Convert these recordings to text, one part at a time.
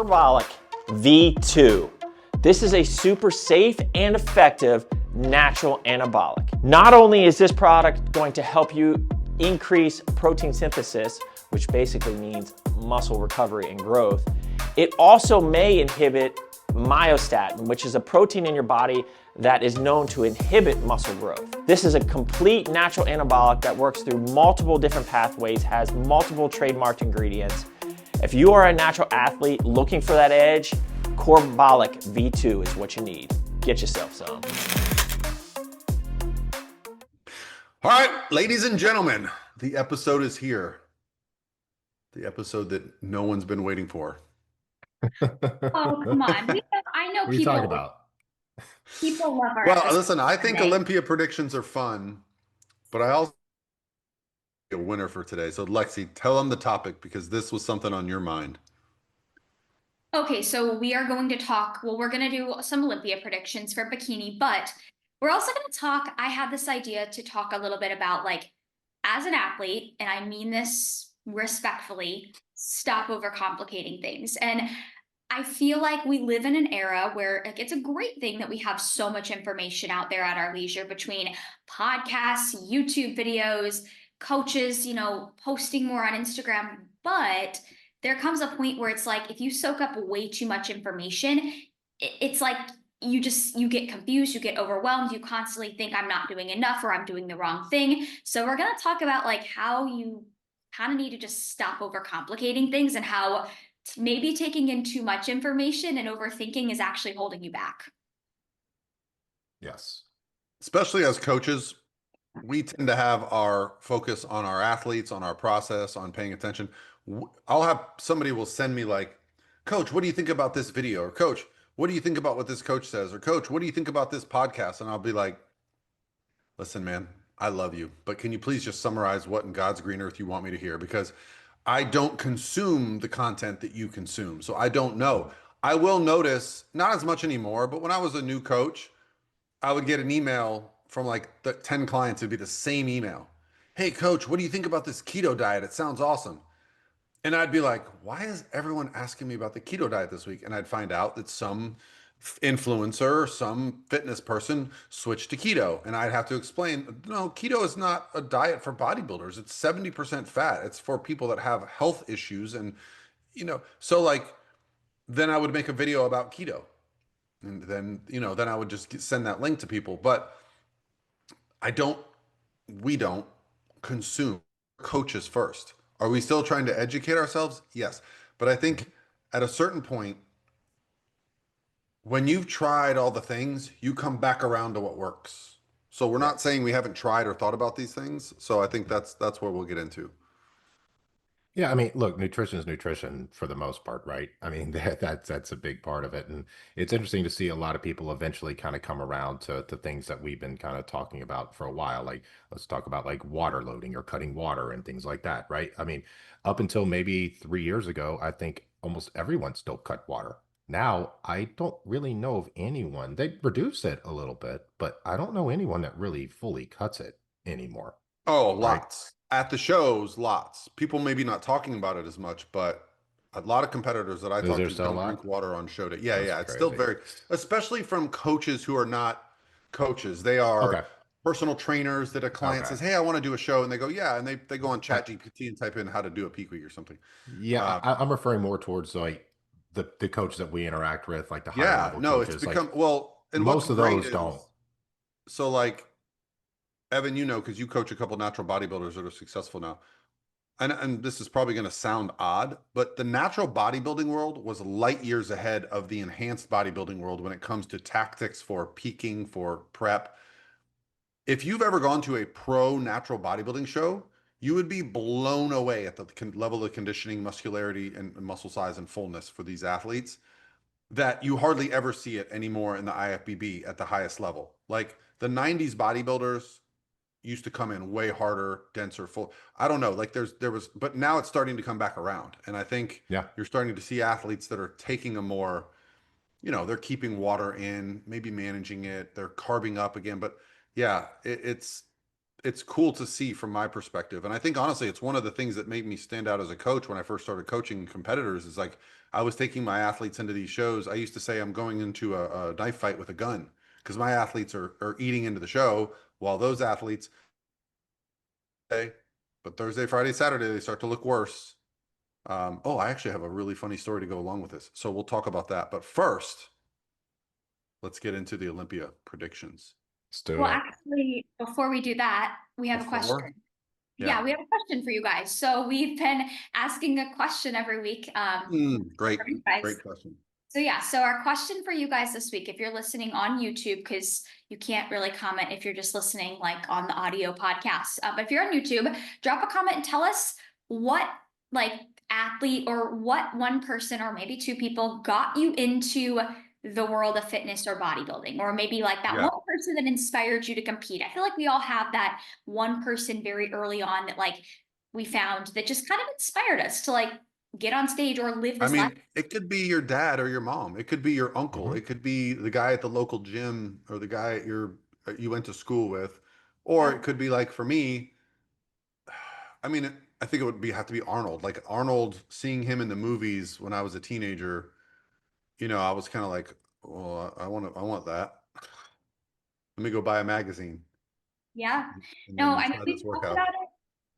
Metabolic V2. This is a super safe and effective natural anabolic. Not only is this product going to help you increase protein synthesis, which basically means muscle recovery and growth, it also may inhibit myostatin, which is a protein in your body that is known to inhibit muscle growth. This is a complete natural anabolic that works through multiple different pathways, has multiple trademarked ingredients. If you are a natural athlete looking for that edge, Corbolic V2 is what you need. Get yourself some. All right, ladies and gentlemen, the episode is here. The episode that no one's been waiting for. Oh, come on. I know What are you talking about? People love our Well, episodes. listen, I think Olympia predictions are fun, but I also a winner for today. So Lexi, tell them the topic because this was something on your mind. Okay, so we are going to talk, well, we're going to do some Olympia predictions for bikini, but we're also going to talk, I had this idea to talk a little bit about, like, as an athlete, and I mean this respectfully, stop overcomplicating things. And I feel like we live in an era where, like, it's a great thing that we have so much information out there at our leisure between podcasts, YouTube videos, coaches, posting more on Instagram. But there comes a point where it's like, if you soak up way too much information, it's like you get confused, you get overwhelmed, you constantly think I'm not doing enough or I'm doing the wrong thing. So we're going to talk about, like, how you kind of need to just stop overcomplicating things and how maybe taking in too much information and overthinking is actually holding you back. Yes. Especially as coaches, we tend to have our focus on our athletes, on our process, on paying attention. I'll have somebody will send me like, Coach, what do you think about this video? Or Coach, what do you think about what this coach says? Or Coach, what do you think about this podcast? And I'll be like, listen, man, I love you, but can you please just summarize what in God's green earth you want me to hear? Because I don't consume the content that you consume. So I don't know. I will notice, not as much anymore, but when I was a new coach, I would get an email from like the 10 clients. It'd be the same email. Hey, coach, what do you think about this keto diet? It sounds awesome. And I'd be like, why is everyone asking me about the keto diet this week? And I'd find out that some influencer, some fitness person switched to keto. And I'd have to explain, no, keto is not a diet for bodybuilders. It's 70% fat. It's for people that have health issues. And, so like, then I would make a video about keto. And then I would just send that link to people. But we don't consume coaches first. Are we still trying to educate ourselves? Yes. But I think at a certain point, when you've tried all the things, you come back around to what works. So we're not saying we haven't tried or thought about these things. So I think that's where we'll get into. Yeah, I mean, look, nutrition is nutrition for the most part, right? I mean, that's a big part of it. And it's interesting to see a lot of people eventually kind of come around to things that we've been kind of talking about for a while. Like, let's talk about like water loading or cutting water and things like that, right? I mean, up until maybe 3 years ago, I think almost everyone still cut water. Now, I don't really know of anyone. They reduce it a little bit, but I don't know anyone that really fully cuts it anymore. Oh, Right? lots. At the shows, lots. People maybe not talking about it as much, but a lot of competitors that I Is talk there to still a don't lot? drink water on show day. Yeah, That's yeah. It's still crazy. very, especially from coaches who are not coaches. They are Okay. personal trainers that a client Okay. says, hey, I want to do a show. And they go, yeah. And they go on Chat GPT and type in how to do a peak week or something. Yeah, I'm referring more towards like the coach that we interact with, like the higher Yeah, level no, it's coaches. become, Like well, and what's most of great those is, don't. so like, Evan, because you coach a couple natural bodybuilders that are successful now. And this is probably going to sound odd, but the natural bodybuilding world was light years ahead of the enhanced bodybuilding world when it comes to tactics for peaking, for prep. If you've ever gone to a pro natural bodybuilding show, you would be blown away at the level of conditioning, muscularity, and muscle size and fullness for these athletes that you hardly ever see it anymore in the IFBB at the highest level. Like the 90s bodybuilders used to come in way harder, denser, full. I don't know. Like but now it's starting to come back around. And I think Yeah. you're starting to see athletes that are taking a more, they're keeping water in, maybe managing it, they're carbing up again. But yeah, it's cool to see from my perspective. And I think honestly, it's one of the things that made me stand out as a coach when I first started coaching competitors is like I was taking my athletes into these shows. I used to say I'm going into a knife fight with a gun because my athletes are eating into the show while those athletes, but Thursday, Friday, Saturday, they start to look worse. Oh, I actually have a really funny story to go along with this. So we'll talk about that. But first, let's get into the Olympia predictions. Let's do Well, it. actually, before we do that, we have a question. Before? Yeah, we have a question for you guys. So we've been asking a question every week. Great, from you guys. great question. So yeah, so our question for you guys this week, if you're listening on YouTube, because you can't really comment if you're just listening like on the audio podcast, but if you're on YouTube, drop a comment and tell us what like athlete or what one person or maybe two people got you into the world of fitness or bodybuilding, or maybe like that Yeah. one person that inspired you to compete. I feel like we all have that one person very early on that like we found that just kind of inspired us to like get on stage or live I this life. mean, it could be your dad or your mom. It could be your uncle. Mhm. It could be the guy at the local gym or the guy at you went to school with. Or Yeah. it could be like for me, I mean, I think it would have to be Arnold. Like Arnold, seeing him in the movies when I was a teenager, I was kind of like, well, I want that. Let me go buy a magazine Yeah. and No, then I mean try we've this talked workout. about it.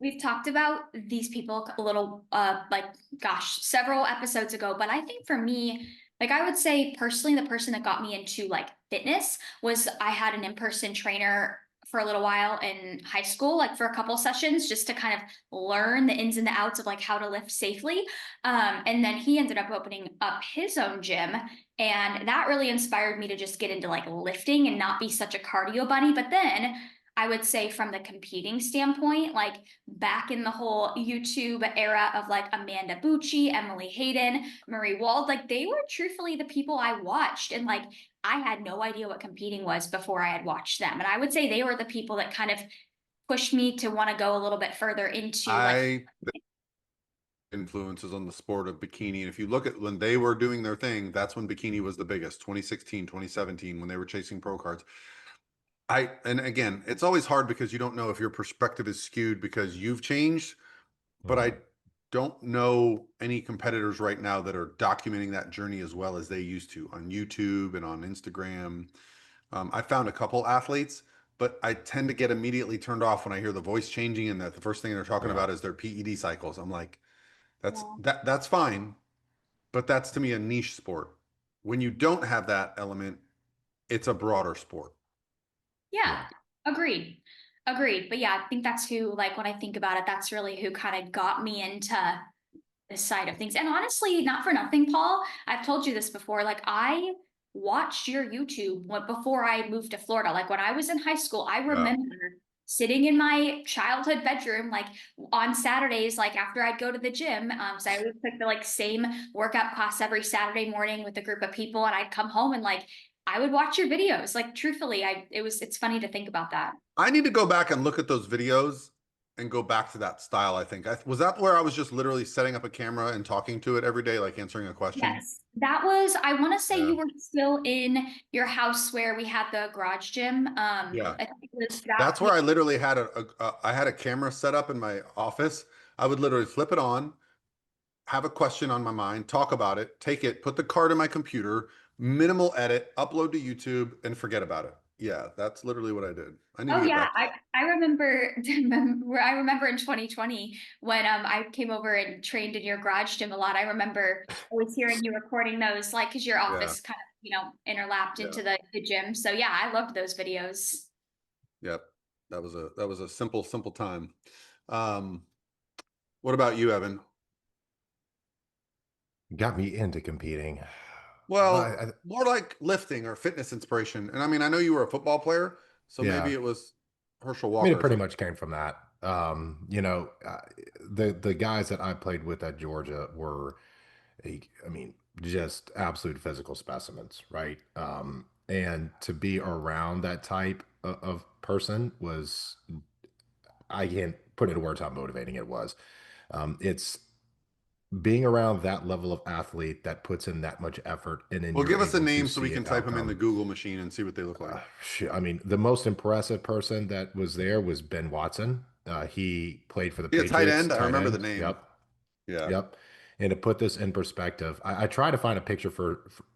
We've talked about these people a little like gosh, several episodes ago, but I think for me, like I would say personally the person that got me into like fitness was I had an in-person trainer for a little while in high school, like for a couple sessions just to kind of learn the ins and the outs of like how to lift safely. And then he ended up opening up his own gym, and that really inspired me to just get into like lifting and not be such a cardio bunny. But then I would say from the competing standpoint, like back in the whole YouTube era of like Amanda Bucci, Emily Hayden, Marie Wald, like they were truthfully the people I watched. And like I had no idea what competing was before I had watched them. And I would say they were the people that kind of pushed me to want to go a little bit further into like, I influences on the sport of bikini. And if you look at when they were doing their thing, that's when bikini was the biggest, 2016, 2017, when they were chasing pro cards. And again, it's always hard because you don't know if your perspective is skewed because you've changed, but I Mhm. don't know any competitors right now that are documenting that journey as well as they used to on YouTube and on Instagram. I found a couple athletes, but I tend to get immediately turned off when I hear the voice changing and that the first thing they're talking Yeah. about is their PED cycles. I'm like, yeah. that's fine, but that's to me a niche sport. When you don't have that element, it's a broader sport. Yeah, Yeah. agreed. Agreed. But yeah, I think that's who, like, when I think about it, that's really who kind of got me into this side of things. And honestly, not for nothing, Paul, I've told you this before. Like, I watched your YouTube before I moved to Florida. Like, when I was in high school, I Yeah. remember sitting in my childhood bedroom, like on Saturdays, like after I'd go to the gym. So I would took the like same workout class every Saturday morning with a group of people, and I'd come home and like I would watch your videos. Like truthfully, it's funny to think about that. I need to go back and look at those videos and go back to that style. I think was that where I was just literally setting up a camera and talking to it every day, like answering a question. Yes, that was, I want to say Yeah. you were still in your house where we had the garage gym. Yeah. I think it was that. That's where I literally had I had a camera set up in my office. I would literally flip it on, have a question on my mind, talk about it, take it, put the card in my computer, minimal edit, upload to YouTube, and forget about it. Yeah, that's literally what I did. I need to Oh get yeah, back to that. I remember. I remember in 2020 when I came over and trained in your garage gym a lot. I remember always hearing you recording those, like, because your Yeah. office kind of interlapped Yeah. into the gym. So yeah, I loved those videos. Yep. That was a simple time. Um, what about you, Evan? Got me into competing. Well, But more like lifting or fitness inspiration. And I mean, I know you were a football player, so maybe yeah, it was Herschel I mean, Walker it or pretty something. much came from that. The guys that I played with at Georgia were, I mean, just absolute physical specimens, right? And to be around that type of person was, I can't put into words how motivating it was. It's being around that level of athlete that puts in that much effort, and then Well, you're give us a able to name so we see can an type them in the outcome. Google machine and see what they look like. I mean, the most impressive person that was there was Ben Watson. He played for the He a tight Patriots, end. I tight remember the end. name. Yep. Yeah. Yep. And to put this in perspective, I tried to find a picture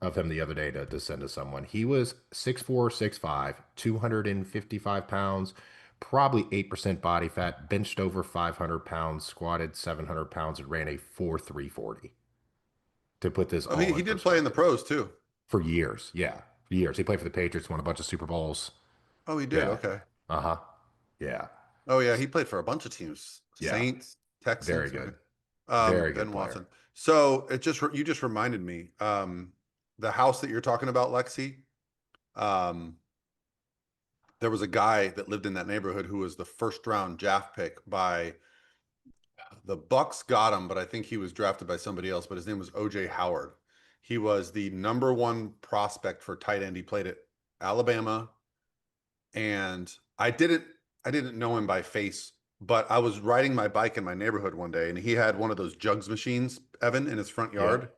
of him the other day to send to someone. He was 6'4", 6'5", 255 pounds, probably 8% body fat, benched over 500 pounds, squatted 700 pounds, and ran a 4.340. To put this Oh, all he in did play in the perspective. pros too. For years, yeah. Years. He played for the Patriots, won a bunch of Super Bowls. Oh, he did. Yeah. Okay. Uh-huh. Yeah. Oh yeah, he played for a bunch of teams. Yeah. Saints, Very Texans. Okay. good. Very Ben good player. Watson. So you just reminded me. The house that you're talking about, Lexi. Um, there was a guy that lived in that neighborhood who was the first round draft pick by the Bucks. Got him, but I think he was drafted by somebody else. But his name was OJ Howard. He was the #1 prospect for tight end. He played at Alabama, and I didn't know him by face, but I was riding my bike in my neighborhood one day, and he had one of those jugs machines, Evan, in his front yard, Yep.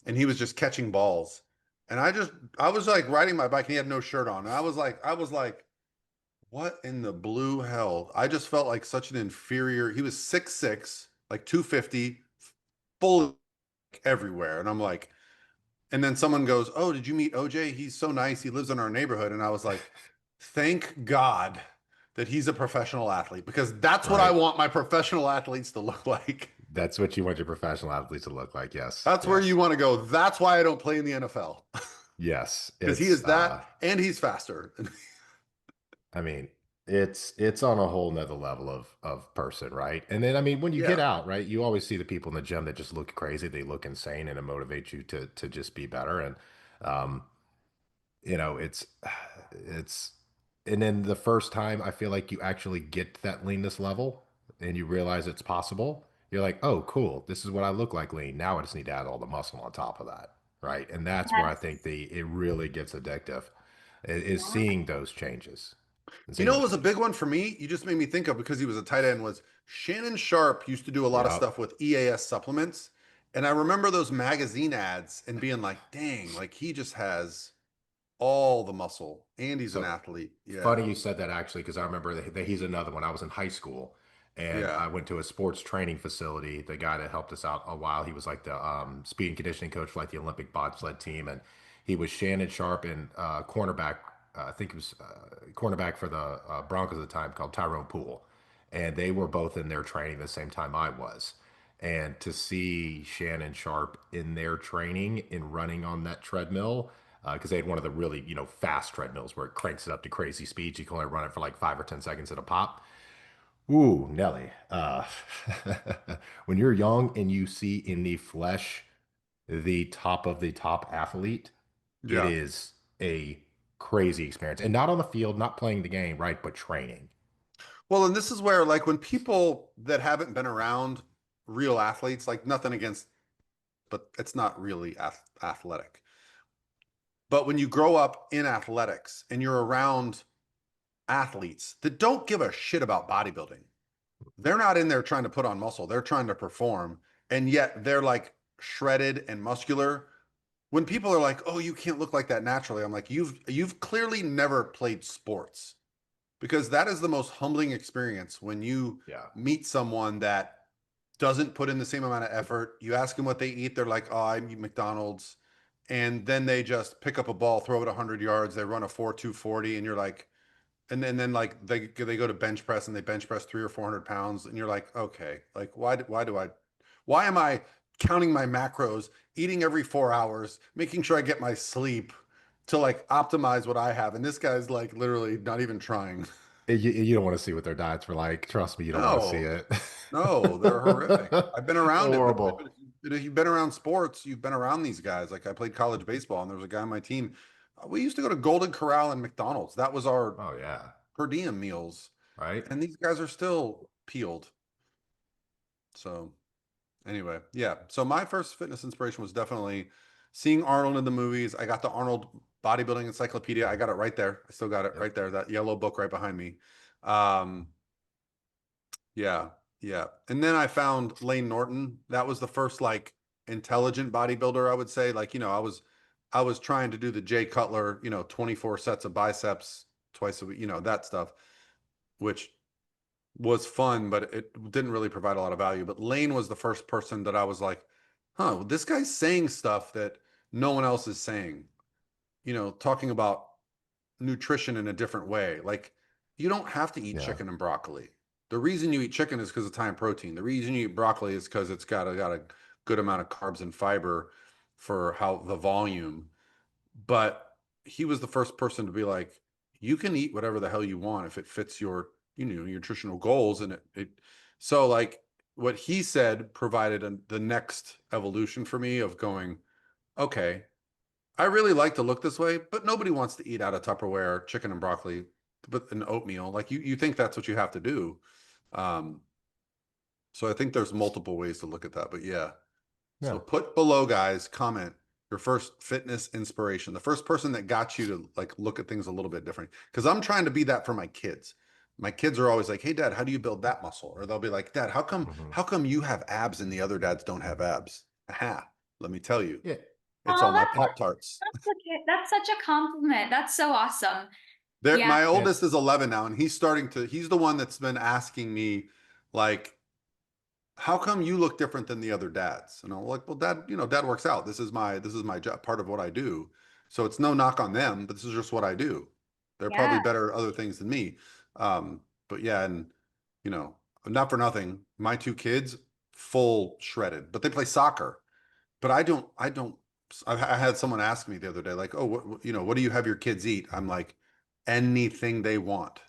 and he was just catching balls. And I was like riding my bike, and he had no shirt on, and I was like, what in the blue hell? I just felt like such an inferior. He was 6'6", like 250, full everywhere, and I'm like, and then someone goes, "Oh, did you meet OJ? He's so nice. He lives in our neighborhood." And I was like, "Thank God that he's a professional athlete, because that's what I Right. want my professional athletes to look like." That's what you want your professional athletes to look like. Yes. That's where you Yes. want to go. That's why I don't play in the NFL, Yes. because he It's is that and he's faster. I mean, it's on a whole nother level of person, right? And then I mean, when you get Yeah. out, right, you always see the people in the gym that just look crazy, they look insane, and it motivates you to just be better. And um, it's and then the first time I feel like you actually get to that leanness level and you realize it's possible, you're like, oh, cool, this is what I look like lean. Now I just need to add all the muscle on top of that, right? And that's where I That's think the it really gets addictive, is seeing those changes and You seeing know what those was a big changes. one for me? You just made me think of, because he was a tight end, was Shannon Sharp used to do a lot of Yep. stuff with EAS supplements. And I remember those magazine ads and being like, dang, like he just has all the muscle and he's an So athlete. Yeah. funny you said that actually, because I remember that he's another one. I was in high school and Yeah. I went to a sports training facility. The guy that helped us out a while, he was like the speed and conditioning coach for like the Olympic bobsled team. And he was Shannon Sharp and cornerback, I think it was cornerback for the Broncos at the time, called Tyrone Poole. And they were both in their training the same time I was. And to see Shannon Sharp in their training and running on that treadmill, because they had one of the really, fast treadmills where it cranks it up to crazy speeds. You can only run it for like 5 or 10 seconds at a pop. Ooh, Nelly. When you're young and you see in the flesh the top of the top athlete, it Yeah. is a crazy experience. And not on the field, not playing the game, right? But training. Well, and this is where, like, when people that haven't been around real athletes, like, nothing against, but it's not really athletic. But when you grow up in athletics and you're around athletes that don't give a shit about bodybuilding, they're not in there trying to put on muscle, they're trying to perform. And yet they're like shredded and muscular. When people are like, "Oh, you can't look like that naturally," I'm like, you've clearly never played sports, because that is the most humbling experience when you Yeah. meet someone that doesn't put in the same amount of effort. You ask them what they eat, they're like, "Oh, I eat McDonald's." And then they just pick up a ball, throw it 100 yards, they run a 4.240, and you're like, and then like they go to bench press and they bench press 300 or 400 pounds, and you're like, okay, like why am I counting my macros, eating every 4 hours, making sure I get my sleep to like optimize what I have, and this guy's like literally not even trying. You don't want to see what their diets were like. Trust me, you don't want to see No, it. no, they're horrific. I've been around it, but Horrible. if you've been around sports, you've been around these guys. Like, I played college baseball, and there was a guy on my team. We used to go to Golden Corral and McDonald's. That was our Oh, yeah. per diem meals, Right? and these guys are still peeled. So anyway, yeah. So my first fitness inspiration was definitely seeing Arnold in the movies. I got the Arnold bodybuilding encyclopedia. I got it right there. I still got it Yep. right there. That yellow book right behind me. Um, yeah. Yeah. And then I found Lane Norton. That was the first like intelligent bodybuilder, I would say. Like, I was trying to do the Jay Cutler, 24 sets of biceps twice a week, that stuff, which was fun, but it didn't really provide a lot of value. But Lane was the first person that I was like, huh, well, this guy's saying stuff that no one else is saying, talking about nutrition in a different way. Like, you don't have to eat Yeah. chicken and broccoli. The reason you eat chicken is because it's high in protein. The reason you eat broccoli is because it's got a good amount of carbs and fiber for how the volume. But he was the first person to be like, you can eat whatever the hell you want if it fits your, nutritional goals. And so like what he said provided the next evolution for me of going, okay, I really like to look this way, but nobody wants to eat out of Tupperware chicken and broccoli, but an oatmeal. Like you think that's what you have to do. Um, so I think there's multiple ways to look at that, but yeah. So Yeah. put below, guys, comment your first fitness inspiration, the first person that got you to like look at things a little bit different. Because I'm trying to be that for my kids. My kids are always like, "Hey, Dad, how do you build that muscle?" Or they'll be like, "Dad, how come you have abs and the other dads don't have abs?" Aha, let me tell you, Yeah. it's Oh, all my Pop Tarts. that's such a compliment. That's so awesome. Yeah. My Yeah. oldest is 11 now, and he's the one that's been asking me, like, how come you look different than the other dads? And I'm like, well, Dad, Dad works out. This is my job, part of what I do. So it's no knock on them, but this is just what I do. They're probably Yeah. better at other things than me. But yeah, and you know, not for nothing, my two kids full shredded, but they play soccer. But I had someone ask me the other day, like, oh, what do you have your kids eat? I'm like, anything they want.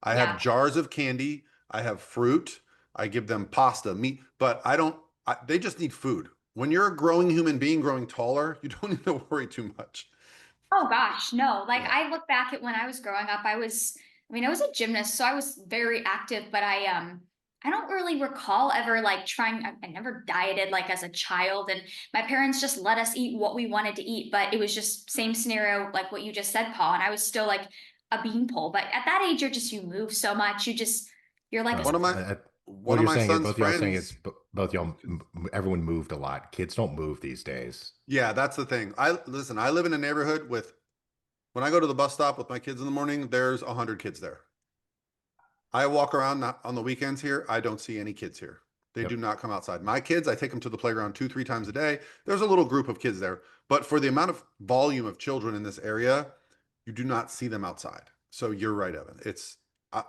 I have Yeah. jars of candy. I have fruit. I give them pasta, meat, but they just need food. When you're a growing human being growing taller, you don't need to worry too much. Oh gosh, no. Like Yeah. I look back at when I was growing up, I was a gymnast, so I was very active, but I don't really recall ever like trying I never dieted like as a child, and my parents just let us eat what we wanted to eat, but it was just same scenario like what you just said, Paul, and I was still like a beanpole. But at that age you move so much. You're like One of my What one of you're my saying, son's both y'all are saying friends. it's both y'all, everyone moved a lot. Kids don't move these days. Yeah, that's the thing. I live in a neighborhood with when I go to the bus stop with my kids in the morning, there's 100 kids there. I walk around on the weekends here. I don't see any kids here. They do Yep. not come outside. My kids, I take them to the playground 2, 3 times a day. There's a little group of kids there, but for the amount of volume of children in this area, you do not see them outside. So you're right, Evan.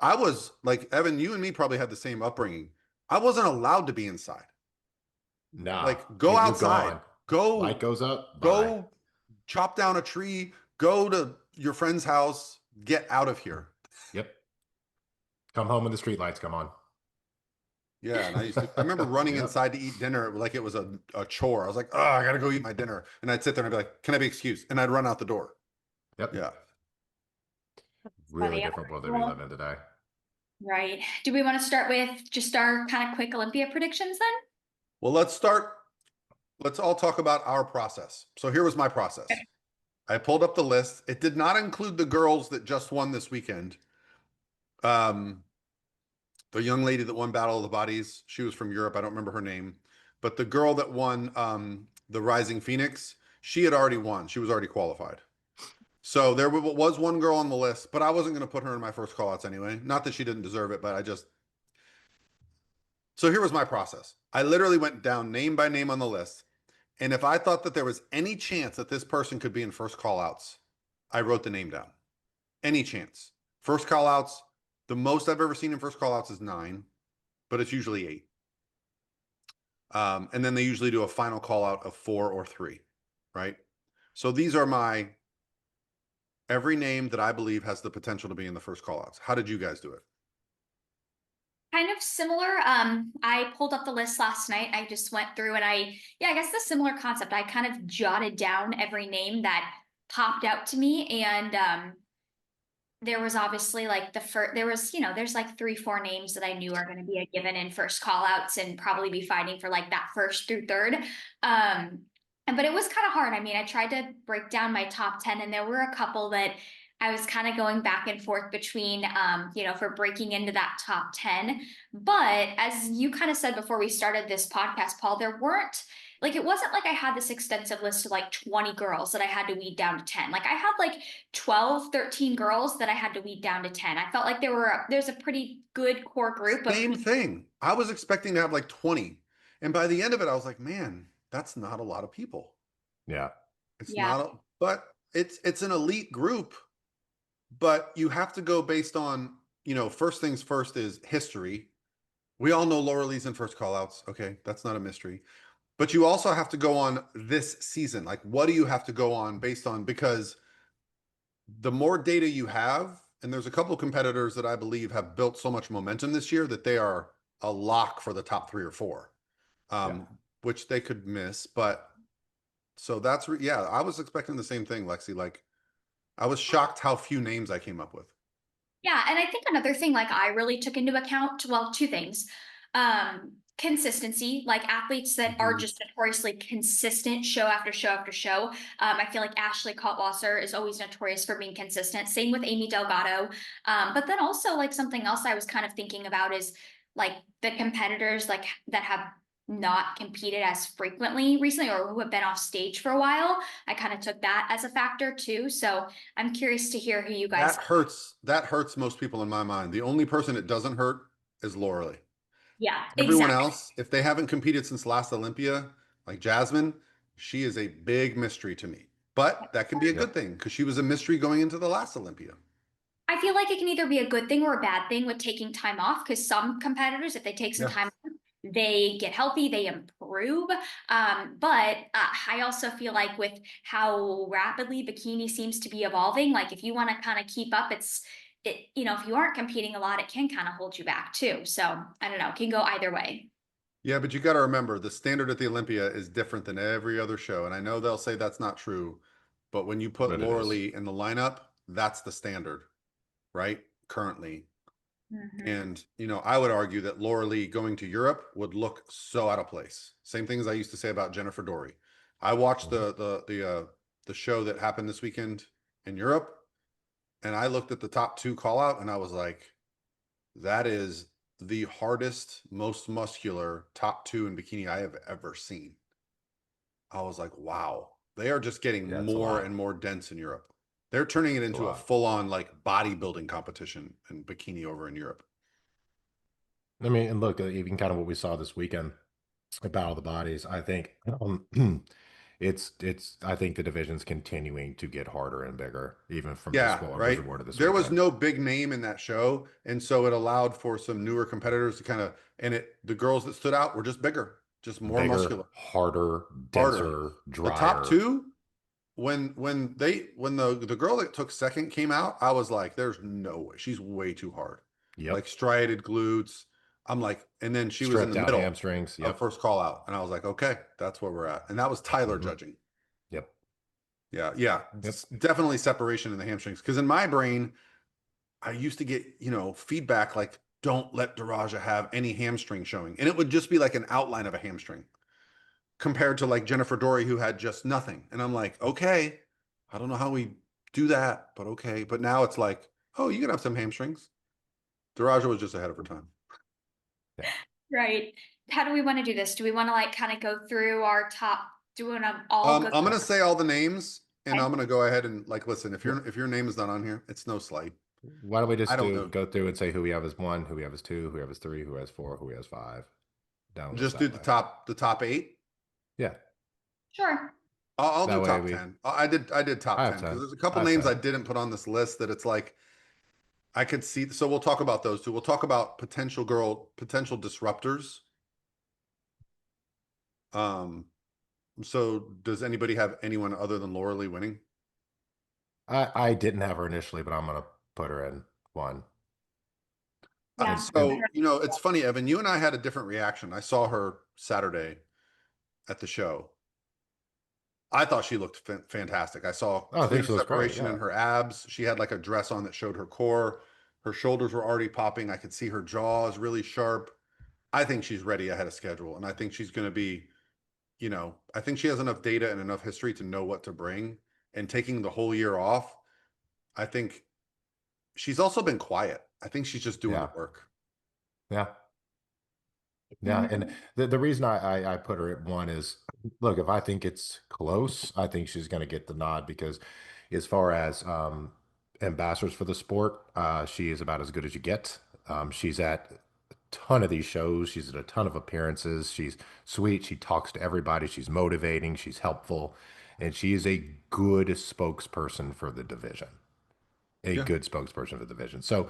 I was like, Evan, you and me probably had the same upbringing. I wasn't allowed to be inside. Nah, Like, go you outside, gone. Light go, goes up. Bye. go chop down a tree, go to your friend's house, get out of here. Yep. Come home when the street lights come on. Yeah, and I remember running Yep. inside to eat dinner like it was a chore. I was like, oh, I gotta go eat my dinner. And I'd sit there and I'd be like, can I be excused? And I'd run out the door. Yep. Yeah. Really funny. different world that we Well, live in today. right. Do we want to start with just our kind of quick Olympia predictions then? Well, let's all talk about our process. So here was my process. I pulled up the list. It did not include the girls that just won this weekend. Um, the young lady that won Battle of the Bodies, she was from Europe. I don't remember her name. But the girl that won the Rising Phoenix, she had already won. She was already qualified. So there was one girl on the list, but I wasn't going to put her in my first callouts anyway. Not that she didn't deserve it, but So here was my process. I literally went down name by name on the list. And if I thought that there was any chance that this person could be in first callouts, I wrote the name down. Any chance. First callouts, the most I've ever seen in first callouts is 9, but it's usually 8. And then they usually do a final call out of 4 or 3, right? So these are every name that I believe has the potential to be in the first call outs. How did you guys do it? Kind of similar. I pulled up the list last night. I just went through and I guess the similar concept. I kind of jotted down every name that popped out to me. And there was obviously like there's like 3, 4 names that I knew are going to be a given in first call outs and probably be fighting for like that first through third. But it was kind of hard. I mean, I tried to break down my top 10 and there were a couple that I was kind of going back and forth between, for breaking into that top 10. But as you kind of said before we started this podcast, Paul, it wasn't like I had this extensive list of like 20 girls that I had to weed down to 10. Like I had like 12, 13 girls that I had to weed down to 10. I felt like there's a pretty good core group of Same people. thing. I was expecting to have like 20. And by the end of it, I was like, man, that's not a lot of people. Yeah. It's Yeah. not, but it's an elite group, but you have to go based on, first things first is history. We all know Laura Lee's in first callouts. Okay. That's not a mystery, but you also have to go on this season. Like, what do you have to go on based on? Because the more data you have, and there's a couple of competitors that I believe have built so much momentum this year that they are a lock for the top 3 or 4, which they could miss. But so yeah, I was expecting the same thing, Lexi. Like, I was shocked how few names I came up with. Yeah, and I think another thing like I really took into account, well, two things. Consistency, like athletes that are just notoriously consistent show after show after show. I feel like Ashley Kaltwasser is always notorious for being consistent. Same with Amy Delgado. But then also like something else I was kind of thinking about is like the competitors like that have not competed as frequently recently or who have been off stage for a while. I kind of took that as a factor too. So I'm curious to hear who you guys. That hurts most people in my mind. The only person it doesn't hurt is Laura Lee. Yeah, Everyone exactly. else, if they haven't competed since last Olympia, like Jasmine, she is a big mystery to me. But that can be a good thing because she was a mystery going into the last Olympia. I feel like it can either be a good thing or a bad thing with taking time off because some competitors, if they take some Yeah. time off, they get healthy, they improve. But I also feel like with how rapidly bikini seems to be evolving, like if you want to kind of keep up, if you aren't competing a lot, it can kind of hold you back too. So I don't know, it can go either way. Yeah, but you got to remember the standard at the Olympia is different than every other show. And I know they'll say that's not true, but when you put But it Laura is. Lee in the lineup, that's the standard, right? Currently. And, I would argue that Laura Lee going to Europe would look so out of place. Same thing as I used to say about Jennifer Dory. I watched the show that happened this weekend in Europe, and I looked at the top 2 call out and I was like, that is the hardest, most muscular top 2 in bikini I have ever seen. I was like, wow, they are just getting Yeah, it's a more lot. and more dense in Europe. They're turning it into a full-on like bodybuilding competition in bikini over in Europe. I mean, and look, even kind of what we saw this weekend about all the bodies, I think I think the division's continuing to get harder and bigger, even from just Yeah, what was right. awarded this There was weekend. no big name in that show, and so it allowed for some newer competitors to kind of, and the girls that stood out were just bigger, just more Bigger, muscular, harder, harder. denser, The top drier. 2, when the girl that took second came out, I was like, there's no way. She's way too hard. Like Yep. striated glutes. I'm like, and then she was in Stretched the out middle hamstrings. of Yep. first call out. And I was like, okay, that's where we're at. And that was Tyler Mhm. judging. Yep. Yeah, yeah. Yep. Definitely separation in the hamstrings. Because in my brain, I used to get, feedback like, don't let Daraja have any hamstring showing. And it would just be like an outline of a hamstring compared to like Jennifer Dory, who had just nothing. And I'm like, okay, I don't know how we do that, but okay. But now it's like, oh, you can have some hamstrings. Daraja was just ahead of her time. Yeah. Right. How do we want to do this? Do we want to like kind of go through our top, do we want to all go I'm gonna say all the names, and Okay. I'm gonna go ahead and like listen. If your name is not on here, it's no slight. Why don't we I just don't know. go through and say who we have as 1, who we have as 2, who we have as 3, who has 4, who we has 5, down the list Just do that way. the top 8. Yeah. Sure. I'll do That way top 10. I did top I 10 have because 10. there's a I couple have names 10. I didn't put on this list that it's like I could see. So we'll talk about those 2. We'll talk about potential disruptors. Um, so does anybody have anyone other than Laura Lee winning? I didn't have her initially, but I'm gonna put her in 1. Yeah. So, it's funny, Evan, you and I had a different reaction. I saw her Saturday at the show. I thought she looked fantastic. I saw Oh, I clear think she looks great. separation in Yeah. her abs. She had like a dress on that showed her core. Her shoulders were already popping. I could see her jaws really sharp. I think she's ready ahead of schedule. And I think she's going to be, I think she has enough data and enough history to know what to bring. And taking the whole year off, I think she's also been quiet. I think she's just doing Yeah. the work. Yeah. Yeah. And the reason I put her at one is, look, if I think it's close, I think she's going to get the nod because as far as ambassadors for the sport, she is about as good as you get. She's at a ton of these shows. She's at a ton of appearances. She's sweet. She talks to everybody. She's motivating. She's helpful. And she is a good spokesperson for the division. A Yeah. good spokesperson for the division. So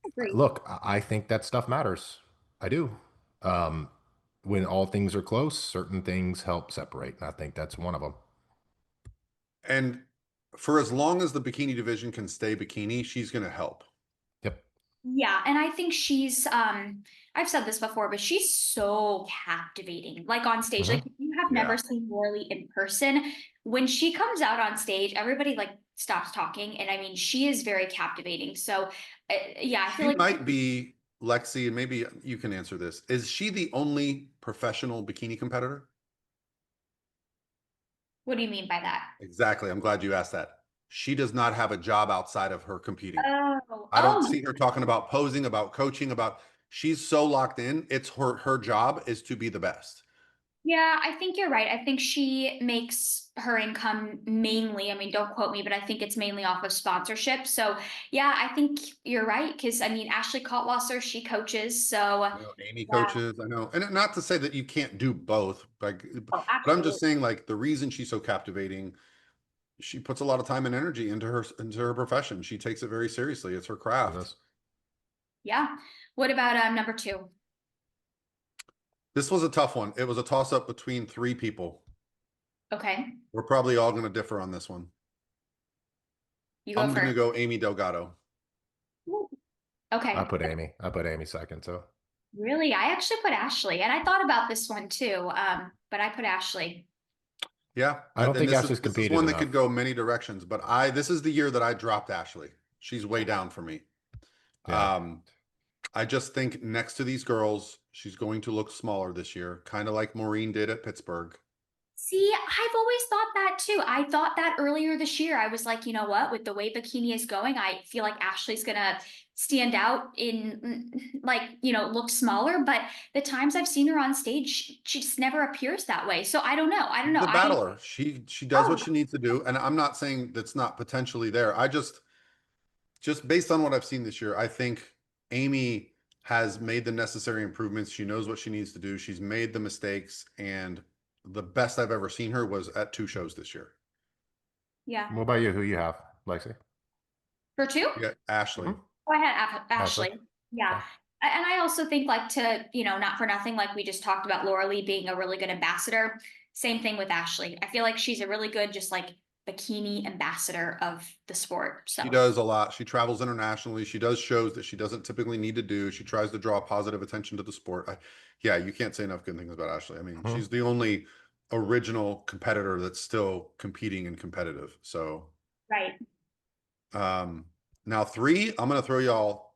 Agree. look, I think that stuff matters. I do. Um, when all things are close, certain things help separate. And I think that's one of them. And for as long as the bikini division can stay bikini, she's going to help. Yep. Yeah, and I think she's I've said this before, but she's so captivating. Like on stage, like Mhm. if you have Yeah. never seen Worley in person, when she comes out on stage, everybody like stops talking, and I mean, she is very captivating. So, yeah, I feel She like might be, Lexi, and maybe you can answer this. Is she the only professional bikini competitor? what do you mean by that? Exactly. I'm glad you asked that. She does not have a job outside of her competing. Oh, I don't see her talking about posing, about coaching, about she's so locked in. It's her job is to be the best. yeah, I think you're right. I think she makes her income mainly, I mean, don't quote me, but I think it's mainly off of sponsorship. So, yeah, I think you're right. Because, I mean, Ashley Kaltwasser, she coaches. So, I know Amy yeah, coaches, I know. And not to say that you can't do both, like, oh, but I'm just absolutely. saying, like, the reason she's so captivating, she puts a lot of time and energy into her profession. She takes it very seriously. It's her craft. This. Yeah. What about number two? This was a tough one. It was a toss up between three people. Okay, We're probably all going to differ on this one. you go I'm going to first. go Amy Delgado. Okay, I put Amy second. So really? I actually put Ashley, and I thought about this one too, but I put Ashley. Yeah, I don't and think Ashley's this is competed one that could enough. go many directions, but this is the year that I dropped Ashley. She's way down for me. Yeah. I just think next to these girls, she's going to look smaller this year, kind of like Maureen did at Pittsburgh. See, I've always thought that too. I thought that earlier this year. I was like, you know what? With the way bikini is going, I feel like Ashley's gonna stand out in like, look smaller. But the times I've seen her on stage, she just never appears that way. So I don't know. I don't know. The battler, she does Oh, what she needs to do, and I'm not saying that's not potentially there. I just based on what I've seen this year, I think Amy has made the necessary improvements. She knows what she needs to do. She's made the mistakes, and the best I've ever seen her was at 2 shows this year. yeah. What about you? Who you have, Lexi? For two? Yeah, Ashley. Mhm. Oh, I had Ashley. Ashley. Yeah. Okay. And I also think like not for nothing, like we just talked about Laura Lee being a really good ambassador. Same thing with Ashley. I feel like she's a really good, just like bikini ambassador of the sport. So She does a lot. She travels internationally. She does shows that she doesn't typically need to do. She tries to draw positive attention to the sport. Yeah, you can't say enough good things about Ashley. I mean, Mhm. she's the only original competitor that's still competing and competitive. So, right. um, now three, I'm going to throw y'all.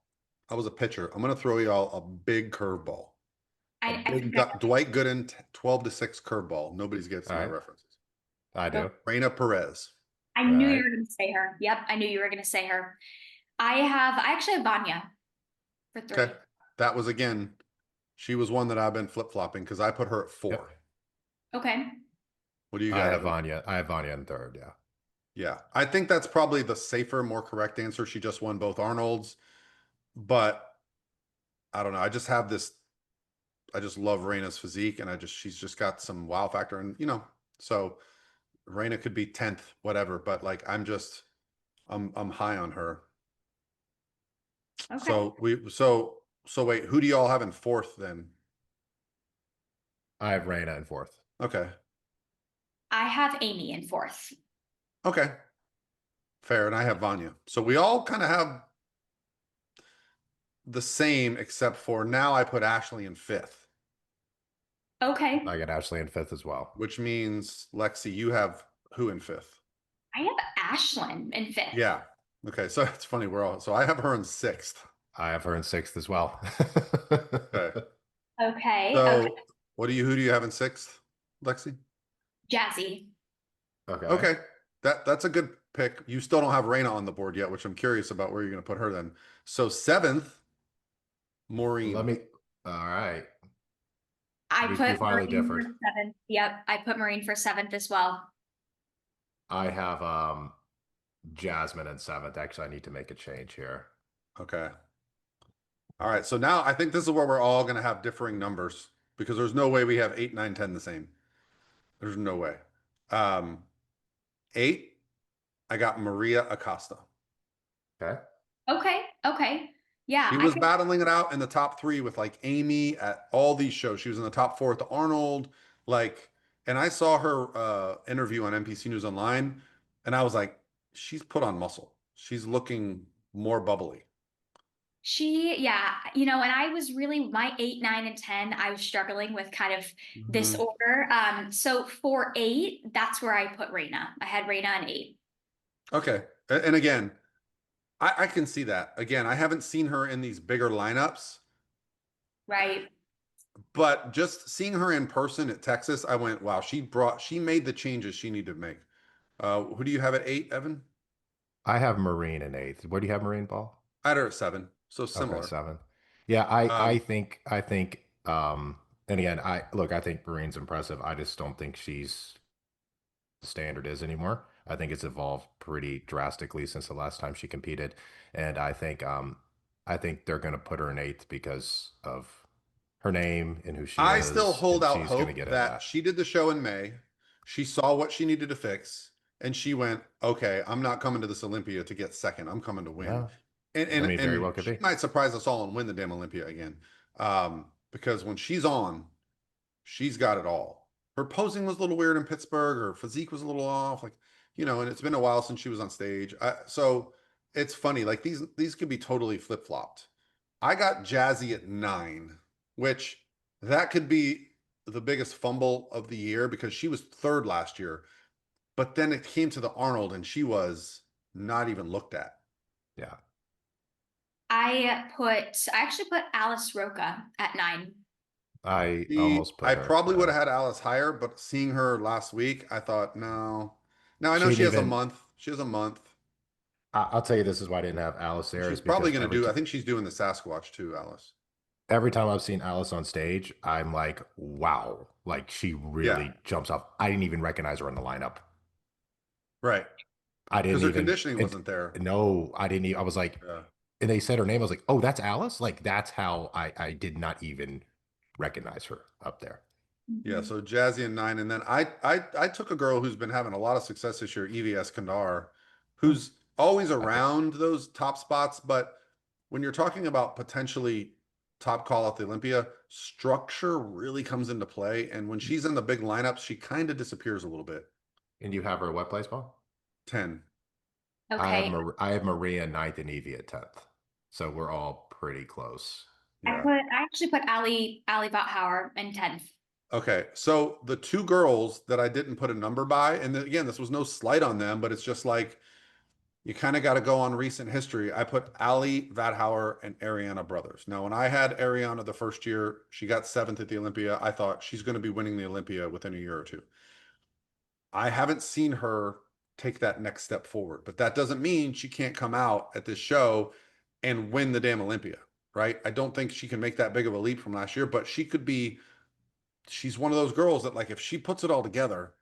I was a pitcher. I'm going to throw y'all a big curveball. A I big forgot. Dwight Gooden 12-6 curveball. Nobody's gets All my right. references. I do. Reina Perez. I All knew right. you were going to say her. Yep, I knew you were going to say her. I actually have Vanya for three. Okay. That was again, she was one that I've been flip-flopping because I put her at 4. Yep. Okay. What do you I got? have Vanya. I have Vanya in third. Yeah. Yeah, I think that's probably the safer, more correct answer. She just won both Arnolds, but I don't know. I just have this. I just love Reina's physique, and she's just got some wow factor, and so Reina could be 10th, whatever. But like, I'm high on her. Okay. So wait, who do y'all have in fourth then? I have Reina in fourth. Okay, I have Amy in fourth. okay, fair, and I have Vanya. So we all kind of have the same, except for now I put Ashley in fifth. Okay. I got Ashley in fifth as well. Which means, Lexi, you have who in fifth? I have Ashlyn in fifth. Yeah. Okay. So it's funny. So I have her in sixth. I have her in sixth as well. Okay. Okay. So Okay. who do you have in sixth, Lexi? Jazzy. Okay. Okay. That's a good pick. You still don't have Raina on the board yet, which I'm curious about where you're going to put her then. So 7th, Maureen. Let me. All right. I We put finally Marine differed. for 7th. Yep, I put Marine for 7th as well. I have Jasmine in 7th. Actually, I need to make a change here. Okay. All right. So now I think this is where we're all going to have differing numbers because there's no way we have 8, 9, 10 the same. There's no way. 8, I got Maria Acosta. Okay. Okay. Yeah, She I was could, battling it out in the top 3 with like Amy at all these shows. She was in the top 4 at the Arnold. Like, and I saw her interview on NPC News Online, and I was like, she's put on muscle. She's looking more bubbly. yeah, and I was really my 8, 9, and 10, I was struggling with kind of this Mhm. order. So for 8, that's where I put Raina. I had Raina in 8. Okay. And again, I can see that. Again, I haven't seen her in these bigger lineups, Right. but just seeing her in person at Texas, I went, wow, she made the changes she needed to make. Who do you have at 8, Evan? I have Marine in 8th. Where do you have Marine, Paul? I had her at 7, so Okay, similar. 7th. Yeah, I Um, think and again, I think Marine's impressive. I just don't think she's the standard is anymore. I think it's evolved pretty drastically since the last time she competed. And I think they're gonna put her in 8th because of her name and who she I still is, hold and out she's gonna hope get in that that. she did the show in May. She saw what she needed to fix, and she went, "Okay, I'm not coming to this Olympia to get second. I'm coming to win." Yeah. And I and mean, very and well could she be. might surprise us all and win the damn Olympia again. Because when she's on, she's got it all. Her posing was a little weird in Pittsburgh. Her physique was a little off, like and it's been a while since she was on stage. So it's funny, like these could be totally flip flopped. I got Jazzy at 9, which that could be the biggest fumble of the year because she was third last year, but then it came to the Arnold and she was not even looked at. Yeah. I actually put Alice Roca at 9. I almost I put her. probably would Yeah. have had Alice higher, but seeing her last week, I thought, no. Now I know She she didn't has a even. month. She has a month. I'll tell you, this is why I didn't have Alice there, She's is probably because going to do, I think she's doing the Sasquatch too, Alice. every time I've seen Alice on stage, I'm like, wow, like she Yeah, really jumps off. I didn't even recognize her in the lineup. right. I Because didn't her even. conditioning wasn't there. No, I didn't. I was like, Yeah. and they said her name. I was like, oh, that's Alice. Like that's how I did not even recognize her up there. Yeah, Mhm. so Jazzy and 9, and then I took a girl who's been having a lot of success this year, EVS Kandar, Hmm. who's always I could. around those top spots, but when you're talking about potentially top call at the Olympia, structure really comes into play, and when she's in the big lineups, she kind of disappears a little bit. And you have her what place, Paul? 10. Okay. I have Maria 9th and Evie at 10th. So we're all pretty close. Yeah. I actually put Ali Bothauer in 10th. Okay, so the two girls that I didn't put a number by, and again, this was no slight on them, but it's just like you kind of got to go on recent history. I put Ali Vadhauer and Ariana Brothers. Now, when I had Ariana the first year, she got 7th at the Olympia. I thought she's going to be winning the Olympia within a year or two. I haven't seen her take that next step forward, but that doesn't mean she can't come out at this show and win the damn Olympia, right? I don't think she can make that big of a leap from last year, but she could be. She's one of those girls that, like, if she puts it all together,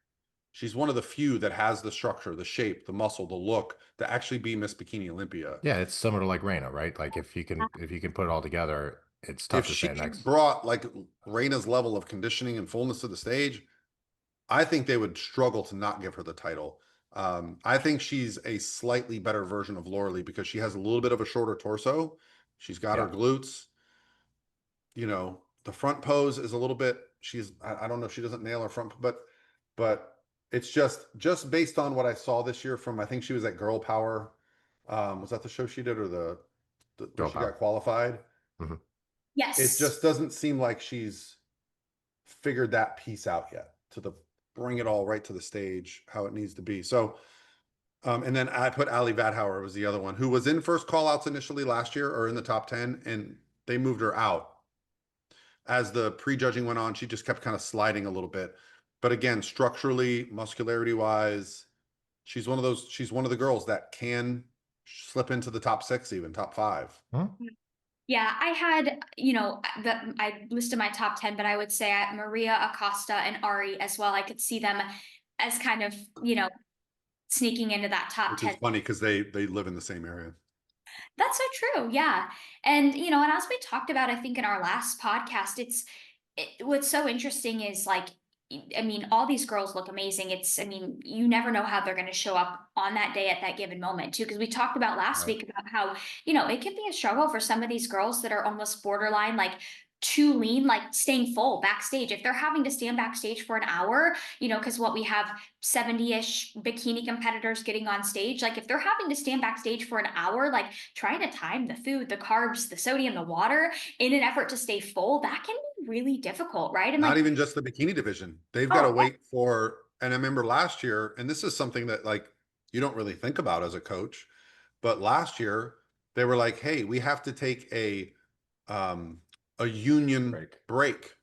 she's one of the few that has the structure, the shape, the muscle, the look to actually be Miss Bikini Olympia. Yeah, it's similar to like Reina, right? Like if you can put it all together, it's If tough to she stand next. brought like Reina's level of conditioning and fullness to the stage, I think they would struggle to not give her the title. I think she's a slightly better version of Laura Lee because she has a little bit of a shorter torso. She's got her Yeah. glutes. The front pose is a little bit. I don't know if she doesn't nail her front, but it's just based on what I saw this year from, I think she was at Girl Power. Was that the show she did or where Girl she got power. qualified? Hmm. It Yes. just doesn't seem like she's figured that piece out yet bring it all right to the stage how it needs to be. So, and then I put Ali Vadhauer was the other one who was in first call outs initially last year or in the top 10, and they moved her out. As the prejudging went on, she just kept kind of sliding a little bit. But again, structurally, muscularity wise, She's one of those. She's one of the girls that can slip into the top 6, even top 5. Huh? Yeah, I had, I listed my top 10, but I would say Maria Acosta and Ari as well. I could see them as kind of, sneaking into that top Which 10. is funny because they live in the same area. That's so true. Yeah. And, and as we talked about, I think in our last podcast, what's so interesting is like, I mean, all these girls look amazing. I mean, you never know how they're going to show up on that day at that given moment, too. Because we talked about last Right. week about how, it can be a struggle for some of these girls that are almost borderline, like too lean, like staying full backstage. If they're having to stand backstage for an hour, because what we have 70-ish bikini competitors getting on stage, like if they're having to stand backstage for an hour, like trying to time the food, the carbs, the sodium, the water in an effort to stay full, that can be really difficult, right? And Not like, even just the bikini division. They've got to oh, yeah. wait for, and I remember last year, and this is something that like you don't really think about as a coach, but last year they were like, "Hey, we have to take um a union break."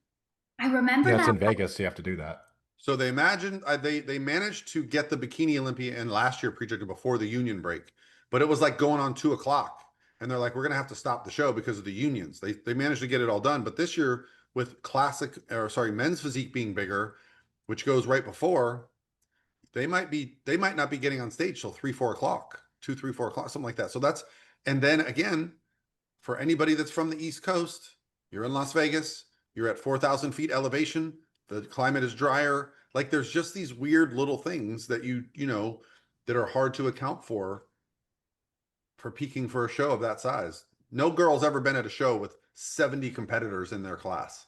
I remember Yeah, it's that. in Vegas. You have to do that. So they managed to get the bikini Olympia in last year projected before the union break, but it was like going on 2 o'clock, and they're like, we're gonna have to stop the show because of the unions. They managed to get it all done, but this year with men's physique being bigger, which goes right before, they might not be getting on stage till 3-4 o'clock, 2-3-4 o'clock, something like that. So that's, and then again, for anybody that's from the East Coast, you're in Las Vegas, you're at 4,000 feet elevation, the climate is drier. Like there's just these weird little things that that are hard to account for peaking for a show of that size. No girl's ever been at a show with 70 competitors in their class.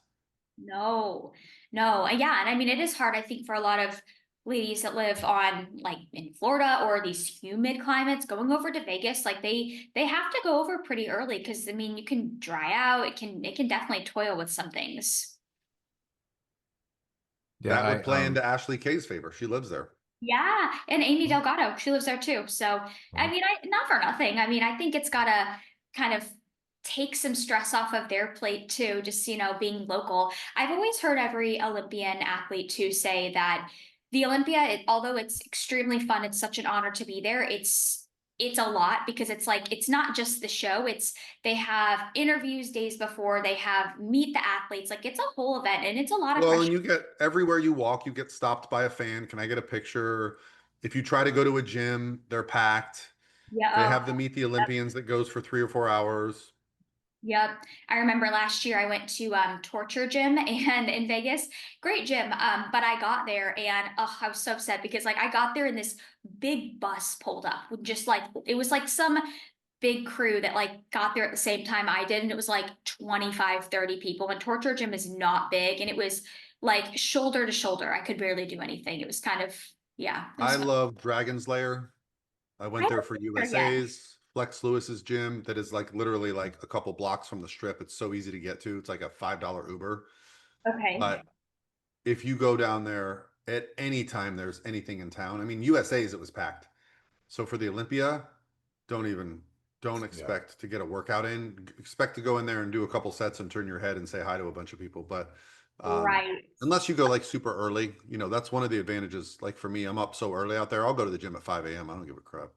No, no. Yeah. And I mean, it is hard, I think, for a lot of ladies that live on like in Florida or these humid climates going over to Vegas. Like they have to go over pretty early because I mean, you can dry out. It can definitely toil with some things. Yeah, That would I play into Ashley Kay's favor. She lives there. Yeah. And Amy Delgado, she lives there too. So, I mean, not for nothing. I mean, I think it's gotta kind of take some stress off of their plate too, just, being local. I've always heard every Olympian athlete to say that the Olympia, although it's extremely fun, it's such an honor to be there. It's a lot because it's like it's not just the show, they have interviews days before, they have meet the athletes, like it's a whole event and it's a lot of Well, pressure. and you get everywhere you walk, you get stopped by a fan. Can I get a picture? If you try to go to a gym, they're packed. They Yeah. have the Meet the Olympians that goes for 3 or 4 hours. Yep. I remember last year I went to Torture Gym and in Vegas. Great gym. But I got there and I was so upset because like I got there and this big bus pulled up with just like it was like some big crew that like got there at the same time I did and it was like 25, 30 people and Torture Gym is not big and it was like shoulder to shoulder. I could barely do anything. It was kind of yeah, it I was fun. love Dragon's Lair. I I went there haven't for been there yet. USA's, Flex Lewis's gym that is like literally like a couple blocks from the strip. It's so easy to get to. It's like a $5 Uber. Okay. But if you go down there at any time there's anything in town, I mean, USA's, it was packed. So for the Olympia, don't even don't Yeah. expect to get a workout in. Expect to go in there and do a couple sets and turn your head and say hi to a bunch of people. But Right. unless you go like super early, that's one of the advantages. Like for me, I'm up so early out there. I'll go to the gym at 5 a.m. I don't give a crap.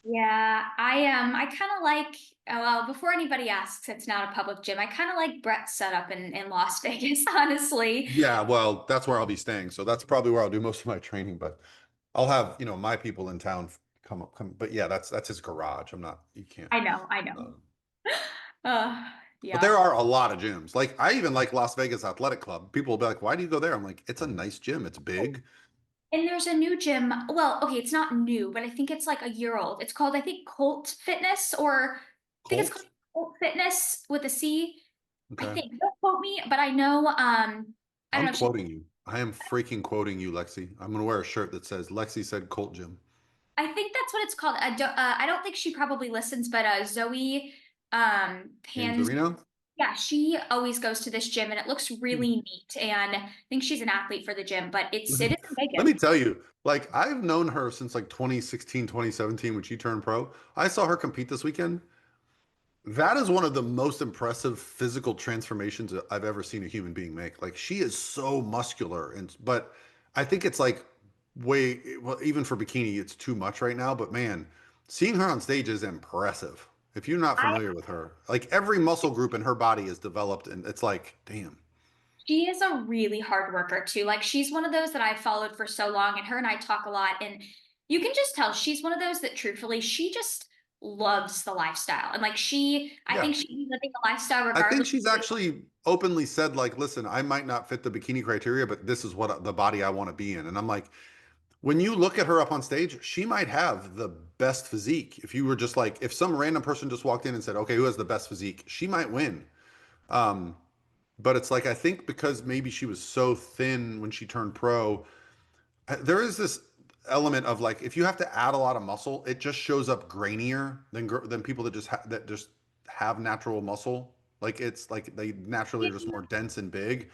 Yeah, I kind of like well, before anybody asks, it's not a public gym. I kind of like Brett's setup in Las Vegas, honestly. Yeah, well, that's where I'll be staying. So that's probably where I'll do most of my training. But I'll have, my people in town come. But yeah, that's his garage. I'm not, you can't. I know, I know. um, Uh, But yeah. there are a lot of gyms. Like I even like Las Vegas Athletic Club. People will be like, "Why do you go there?" I'm like, "It's a nice gym. It's big." And there's a new gym. Well, okay, it's not new, but I think it's like a year old. It's called, I think, Colt Fitness, or I think it's called Colt. Colt Fitness with a C. I Okay. think. Don't quote me, but I know. I don't I'm know. She, quoting you. I am freaking quoting you, Lexi. I'm gonna wear a shirt that says Lexi said Colt Gym. I think that's what it's called. I don't think she probably listens, but Zoe, Pan. Panzarino? Yeah, she always goes to this gym and it looks Hmm. really neat. And I think she's an athlete for the gym, but it is in Let me Vegas. tell you, like I've known her since like 2016, 2017 when she turned pro. I saw her compete this weekend. That is one of the most impressive physical transformations that I've ever seen a human being make. Like she is so muscular but I think it's like way, well, even for bikini, it's too much right now. But man, seeing her on stage is impressive. If you're not I familiar with her, like every muscle group in her body is developed, and it's like, damn. She is a really hard worker too. Like she's one of those that I followed for so long, and her and I talk a lot, and you can just tell she's one of those that truthfully, she just loves the lifestyle. And like I Yeah. think she's living the lifestyle I think regardless. she's actually openly said, like, listen, I might not fit the bikini criteria, but this is what the body I want to be in. And I'm like, when you look at her up on stage, she might have the best physique. If you were just like, if some random person just walked in and said, okay, who has the best physique? She might win. Um, but it's like, I think because maybe she was so thin when she turned pro, there is this element of like, if you have to add a lot of muscle, it just shows up grainier than people that just have natural muscle. Like it's like they naturally are just more dense and big.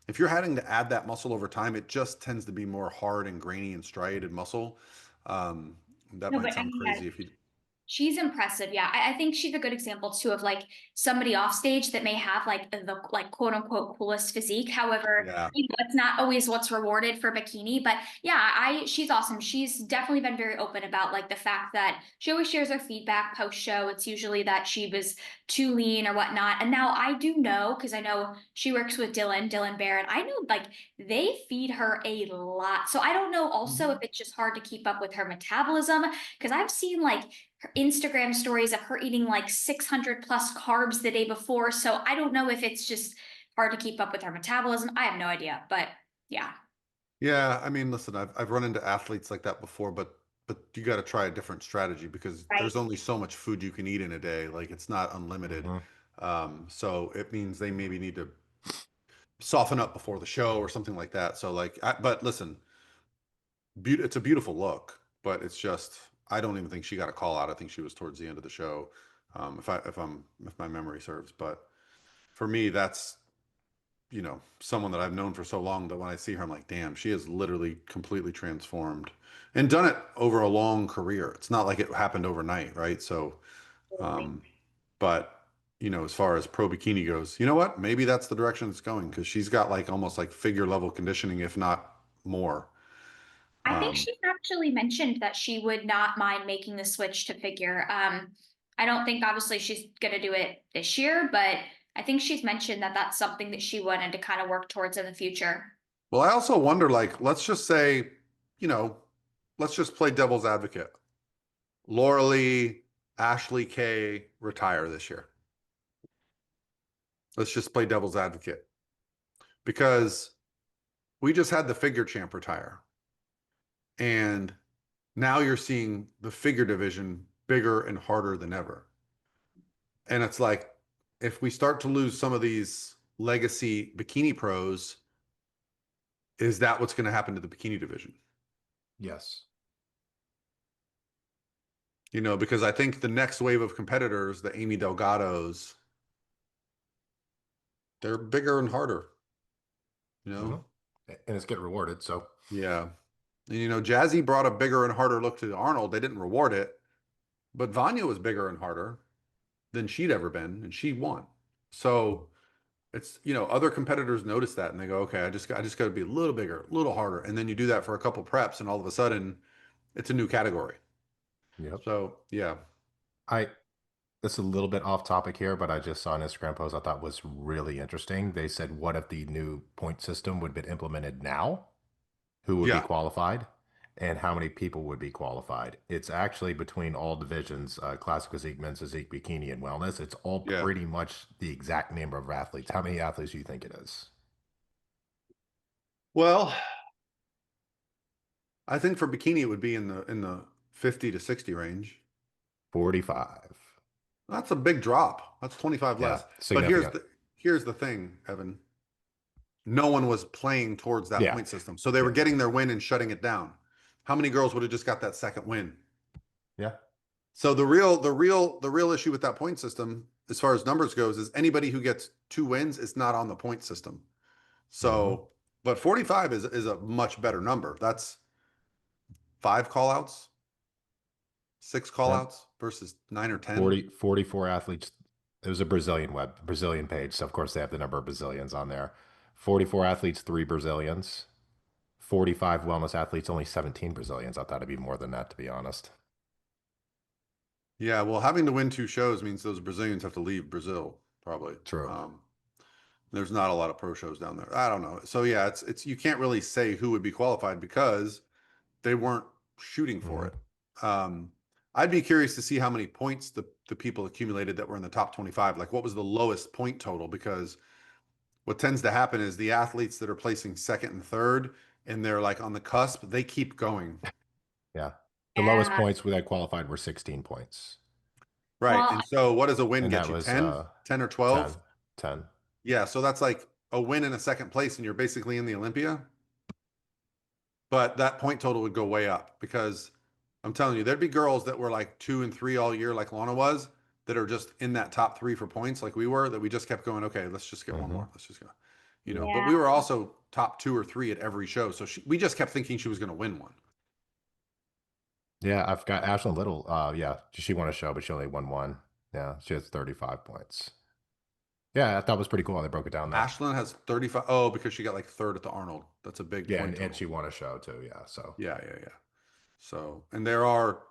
If you're having to add that muscle over time, it just tends to be more hard and grainy and striated muscle. Um, that No, might but I sound mean, crazy if you. she's impressive. Yeah. I think she's a good example too of like somebody off stage that may have like the like quote unquote coolest physique. However, Yeah. it's not always what's rewarded for bikini. But yeah, she's awesome. She's definitely been very open about like the fact that she always shares her feedback post show. It's usually that she was too lean or whatnot. And now I do know, because I know she works with Dylan Barrett. I know like they feed her a lot. So I don't know also if Mhm. it's just hard to keep up with her metabolism. Because I've seen like her Instagram stories of her eating like 600 plus carbs the day before. So I don't know if it's just hard to keep up with her metabolism. I have no idea, but yeah. Yeah, I mean, listen, I've run into athletes like that before, but you got to try a different strategy because Right. there's only so much food you can eat in a day. Like it's not unlimited. Hmm. So it means they maybe need to soften up before the show or something like that. So like, but listen, it's a beautiful look, but it's just I don't even think she got a call out. I think she was towards the end of the show, if my memory serves. But for me, that's someone that I've known for so long that when I see her, I'm like, damn, she has literally completely transformed and done it over a long career. It's not like it happened overnight, right? So, um, but as far as pro bikini goes, you know what? Maybe that's the direction it's going because she's got like almost like figure level conditioning, if not more. I think Um, she's actually mentioned that she would not mind making the switch to figure. I don't think obviously she's going to do it this year, but I think she's mentioned that that's something that she wanted to kind of work towards in the future. well, I also wonder, like, let's just say, you know, let's just play devil's advocate. Laura Lee, Ashley Kay retire this year. Let's just play devil's advocate because we just had the figure champ retire. And now you're seeing the figure division bigger and harder than ever. And it's like, if we start to lose some of these legacy bikini pros, is that what's going to happen to the bikini division? Yes. Because I think the next wave of competitors, the Amy Delgados, they're bigger and harder, you Hmm. know? And it's getting rewarded. So, Yeah. And, Jazzy brought a bigger and harder look to Arnold. They didn't reward it, but Vanya was bigger and harder than she'd ever been, and she won. So it's, other competitors notice that and they go, okay, I just got to be a little bigger, a little harder. And then you do that for a couple preps, and all of a sudden it's a new category. yep. So yeah. I It's a little bit off topic here, but I just saw an Instagram post I thought was really interesting. They said, what if the new point system would be implemented now? Who would be Yeah. qualified? And how many people would be qualified? It's actually between all divisions, classic physique, men's physique, bikini, and wellness. It's all Yeah. pretty much the exact number of athletes. How many athletes do you think it is? Well, I think for bikini it would be in the 50 to 60 range. 45. That's a big drop. That's 25 Yeah, less. But here's significant. the thing, Evan. No one was playing towards that Yeah, point system. So they were yeah, getting their win and shutting it down. How many girls would have just got that second win? yeah. So the real issue with that point system, as far as numbers goes, is anybody who gets 2 wins is not on the point system. Hmm. So, but 45 is a much better number. That's 5 call outs, 6 call outs versus 9 or 10. 44 athletes. It was a Brazilian page. So of course they have the number of Brazilians on there. 44 athletes, 3 Brazilians. 45 wellness athletes, only 17 Brazilians. I thought it'd be more than that, to be honest. Yeah, well, having to win 2 shows means those Brazilians have to leave Brazil, probably. True. There's not a lot of pro shows down there. I don't know. So yeah, it's you can't really say who would be qualified because they weren't shooting for Mhm. it. I'd be curious to see how many points the people accumulated that were in the top 25. Like what was the lowest point total? Because what tends to happen is the athletes that are placing second and third and they're like on the cusp, they keep going. Yeah. The lowest Yeah. points that qualified were 16 points. Right. Well, And so what does a win And get that you? was 10? 10 or 10. 12? 10. Yeah, so that's like a win in a second place and you're basically in the Olympia. But that point total would go way up because I'm telling you, there'd be girls that were like 2 and 3 all year, like Lana was, that are just in that top 3 for points, like we were, that we just kept going, okay, let's just get one Mhm. more. Let's just go. But yeah. we were also top 2 or 3 at every show. So we just kept thinking she was going to win one. Yeah, I've got Ashlyn Little. Yeah, she won a show, but she only won one. Yeah, she has 35 points. Yeah, I thought it was pretty cool how they broke it down there. Ashlyn has 35. Oh, because she got like third at the Arnold. That's a big Yeah, point and total. she won a show too. Yeah, so Yeah, yeah, yeah. So, and there are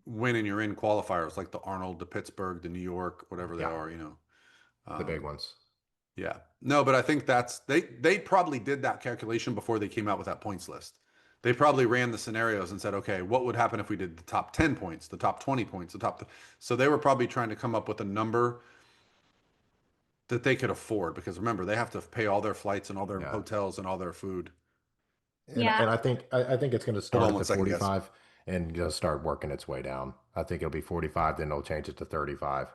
win and you're in qualifiers like the Arnold, the Pittsburgh, the New York, whatever they yeah, are. the big Um, ones. yeah. No, but I think that's they probably did that calculation before they came out with that points list. They probably ran the scenarios and said, okay, what would happen if we did the top 10 points, the top 20 points, so they were probably trying to come up with a number that they could afford because remember, they have to pay all their flights and all their Yeah, hotels and all their food. Yeah. and I think it's going to Hold start on at one the second, guys. 45 and just start working its way down. I think it'll be 45, then they'll change it to 35.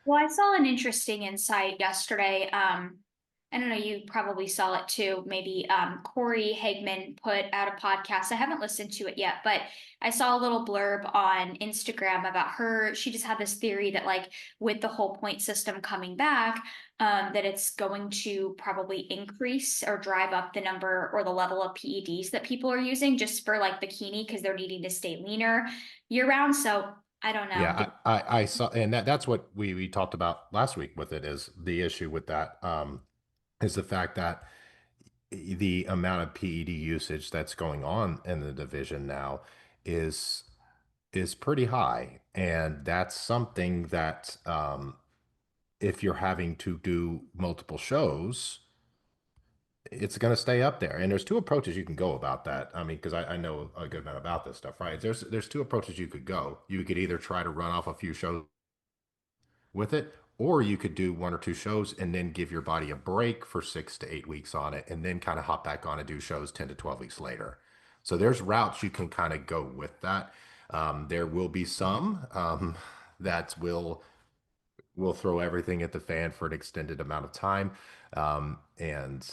Well, I saw an interesting insight yesterday. I don't know, you probably saw it too. Maybe Corey Hagman put out a podcast. I haven't listened to it yet, but I saw a little blurb on Instagram about her. She just had this theory that, like, with the whole point system coming back, that it's going to probably increase or drive up the number or the level of PEDs that people are using just for like bikini because they're needing to stay leaner year round. So I don't know. Yeah, I saw, and that's what we talked about last week with it is the issue with that is the fact that the amount of PED usage that's going on in the division now is is pretty high, and that's something that if you're having to do multiple shows, it's going to stay up there. And there's two approaches you can go about that. I mean, because I know a good amount about this stuff, right? There's two approaches you could go. You could either try to run off a few shows with it, or you could do 1 or 2 shows and then give your body a break for 6 to 8 weeks on it, and then kind of hop back on and do shows 10 to 12 weeks later. So there's routes you can kind of go with that. There will be some that will throw everything at the fan for an extended amount of time. And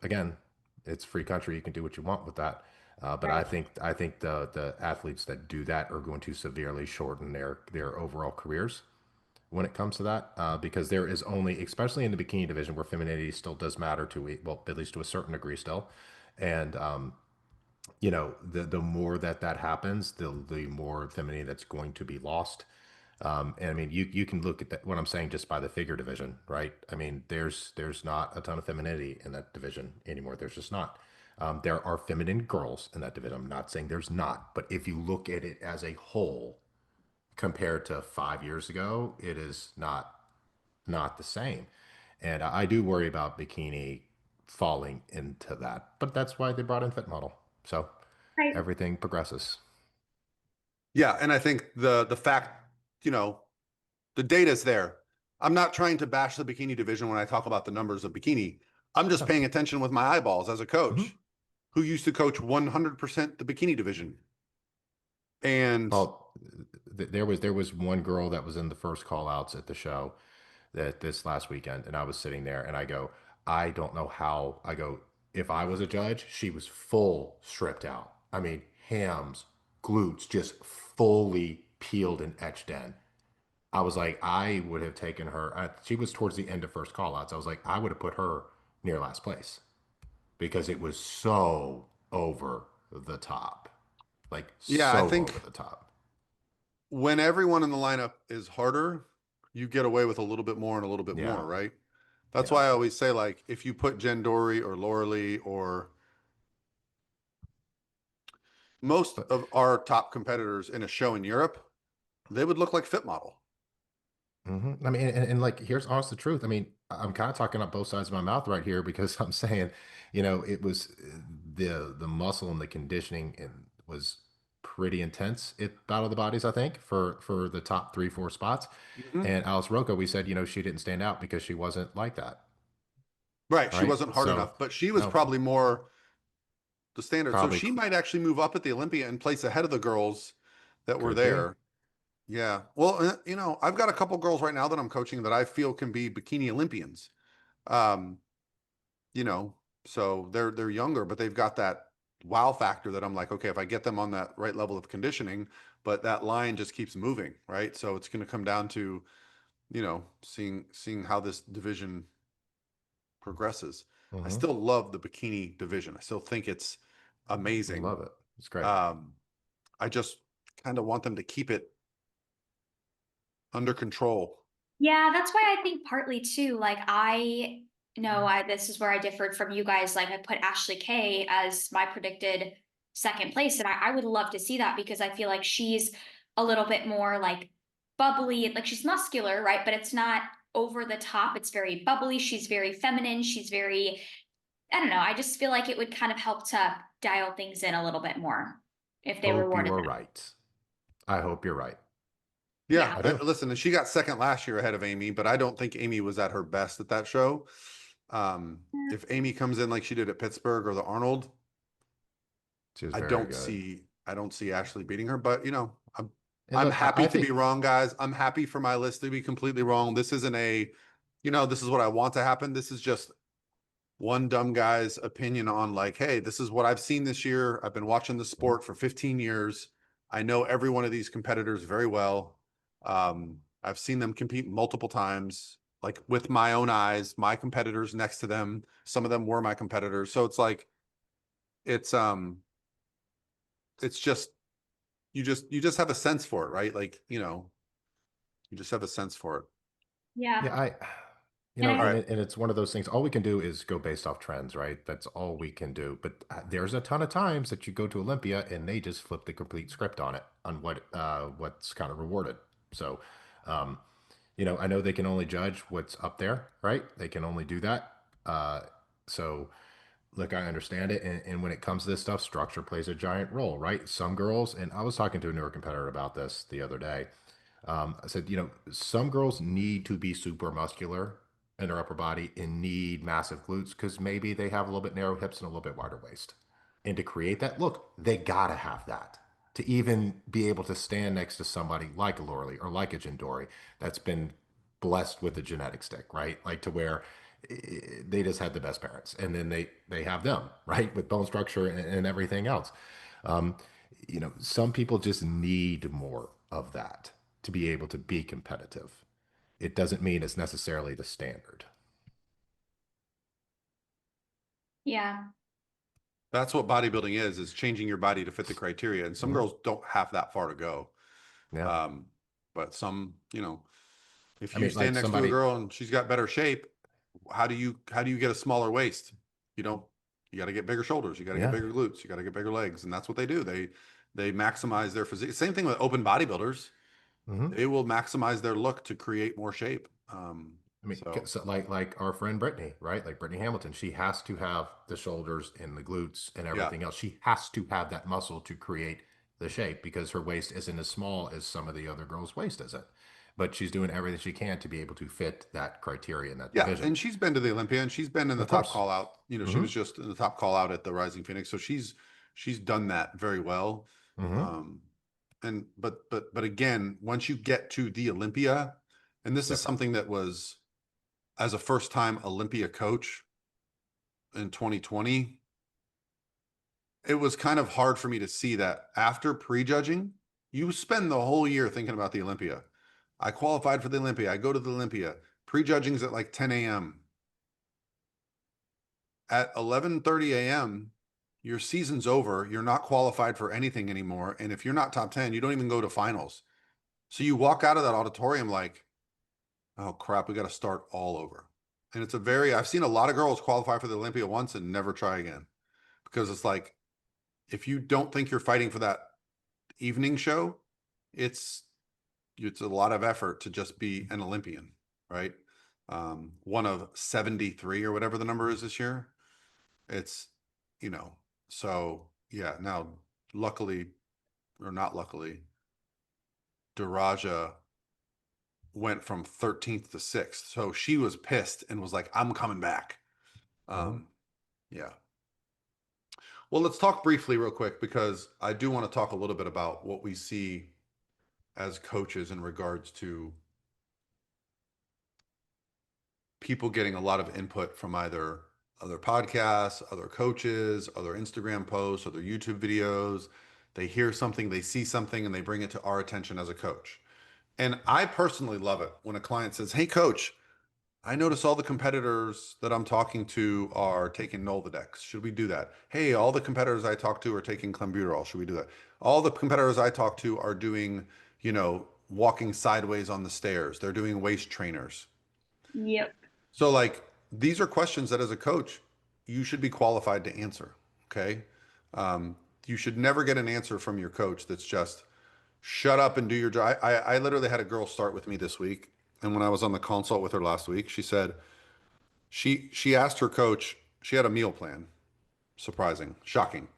again, it's a free country. You can do what you want with that. But Right. I think the athletes that do that are going to severely shorten their overall careers when it comes to that, because there is only, especially in the bikini division, where femininity still does matter well, at least to a certain degree still, and the more that happens, the more femininity that's going to be lost. And I mean, you can look at that, what I'm saying, just by the figure division, right? I mean, there's not a ton of femininity in that division anymore. There's just not. There are feminine girls in that division. I'm not saying there's not, but if you look at it as a whole, compared to 5 years ago, it is not the same. And I do worry about bikini falling into that, but that's why they brought in Fit Model. So Right. everything progresses. Yeah, and I think the fact, the data's there. I'm not trying to bash the bikini division when I talk about the numbers of bikini. I'm just Oh. paying attention with my eyeballs as a coach Mhm. who used to coach 100% the bikini division. And Well, there was one girl that was in the first call outs at the show that this last weekend, and I was sitting there and I go, I don't know how. I go, if I was a judge, she was full stripped out. I mean, hams, glutes, just fully peeled and etched in. I was like, I would have taken her. She was towards the end of first call outs. I was like, I would have put her near last place because it was so over the top, like yeah, I so over think the top. when everyone in the lineup is harder, you get away with a little bit more and a little bit more, Yeah, right? That's yeah, why I always say, like, if you put Jen Dory or Laura Lee or Most But of our top competitors in a show in Europe, they would look like Fit Model. I mean, and like, here's honest the truth. I mean, I'm kind of talking up both sides of my mouth right here because I'm saying, it was the muscle and the conditioning and was pretty intense at Battle of the Bodies, I think, for the top three, four spots. Mhm. And Alice Rocco, we said, she didn't stand out because she wasn't like that, Right. She right? wasn't hard So, enough, but she was no, probably more the standard. So probably she might actually move up at the Olympia and place ahead of the girls that were could be. there. Yeah. Well, I've got a couple girls right now that I'm coaching that I feel can be bikini Olympians. Um, you know, so they're younger, but they've got that wow factor that I'm like, okay, if I get them on that right level of conditioning, but that line just keeps moving, right? So it's going to come down to, seeing how this division progresses. I Hmm. still love the bikini division. I still think it's We amazing. love it. It's great. Um, I just kind of want them to keep it under control. Yeah, that's why I think partly too, like I know this is where I differed from you guys. Like I put Ashley Kay as my predicted second place, and I would love to see that because I feel like she's a little bit more like bubbly, like she's muscular, right? But it's not over the top. It's very bubbly. She's very feminine. She's very, I don't know. I just feel like it would kind of help to dial things in a little bit more if they Hope you rewarded are that. right. I hope you're right. Yeah, Yeah. I do. listen, and she got second last year ahead of Amy, but I don't think Amy was at her best at that show. If Amy comes in like she did at Pittsburgh or the Arnold, She was I very don't good. see I don't see Ashley beating her. But And I'm look, happy I to be think, wrong, guys. I'm happy for my list to be completely wrong. This isn't this is what I want to happen. This is just one dumb guy's opinion on like, hey, this is what I've seen this year. I've been watching the sport for 15 years. I know every one of these competitors very well. I've seen them compete multiple times, like with my own eyes, my competitors next to them. Some of them were my competitors. So it's like, it's, um, it's just, you just have a sense for it, right? Like, you just have a sense for it. Yeah. yeah, And All I, right. and it's one of those things. All we can do is go based off trends, right? That's all we can do. But there's a ton of times that you go to Olympia and they just flip the complete script on it, on what's kind of rewarded. So, um, I know they can only judge what's up there, right? They can only do that. So look, I understand it. And when it comes to this stuff, structure plays a giant role, right? Some girls, and I was talking to a newer competitor about this the other day. I said, some girls need to be super muscular in their upper body and need massive glutes because maybe they have a little bit narrow hips and a little bit wider waist. And to create that look, they gotta have that to even be able to stand next to somebody like a Lorelei or like a Jindori that's been blessed with a genetic stick, right? Like to where they just had the best parents, and then they have them, right, with bone structure and everything else. Um, some people just need more of that to be able to be competitive. It doesn't mean it's necessarily the standard. yeah. That's what bodybuilding is changing your body to fit the criteria. And some Mhm. girls don't have that far to go. Yeah. Um, but some, if I you mean, like stand next to a somebody, girl and she's got better shape, how do you get a smaller waist? You don't, you got to get bigger shoulders, you got to get yeah, bigger glutes, you got to get bigger legs. And that's what they do. They maximize their physique. Same thing with open bodybuilders. hmm They will maximize their look to create more shape. I mean, So so like our friend Brittany, right? Like Brittany Hamilton, she has to have the shoulders and the glutes and yeah. everything else. She has to have that muscle to create the shape because her waist isn't as small as some of the other girls' waist isn't. But she's doing everything she can to be able to fit that criteria in that Yeah, division. and she's been to the Olympia and she's been in the Of top course. call out. She Hmm. was just in the top call out at the Rising Phoenix. So she's done that very well. Hmm. Um and but again, once you get to the Olympia, and this is Yep. something that was as a first time Olympia coach in 2020, it was kind of hard for me to see that after prejudging, you spend the whole year thinking about the Olympia. I qualified for the Olympia. I go to the Olympia. Prejudging's at like 10 a.m. At 11:30 a.m., your season's over. You're not qualified for anything anymore. And if you're not top 10, you don't even go to finals. So you walk out of that auditorium like, oh crap, we got to start all over. And I've seen a lot of girls qualify for the Olympia once and never try again because it's like, if you don't think you're fighting for that evening show, it's a lot of effort to just be an Olympian, right? One of 73 or whatever the number is this year. It's, you know, so yeah, now luckily or not luckily, Daraja went from 13th to 6th. So she was pissed and was like, I'm coming back. Yeah. Well, let's talk briefly real quick, because I do want to talk a little bit about what we see as coaches in regards to people getting a lot of input from either other podcasts, other coaches, other Instagram posts, other YouTube videos. They hear something, they see something, and they bring it to our attention as a coach. And I personally love it when a client says, hey, coach, I notice all the competitors that I'm talking to are taking Nolvadex. Should we do that? Hey, all the competitors I talk to are taking clenbuterol. Should we do that? All the competitors I talk to are doing, walking sideways on the stairs. They're doing waist trainers. Yep. So like, these are questions that as a coach, you should be qualified to answer. Okay. You should never get an answer from your coach that's just shut up and do your job. I literally had a girl start with me this week. And when I was on the consult with her last week, she said she asked her coach, she had a meal plan. Surprising, shocking,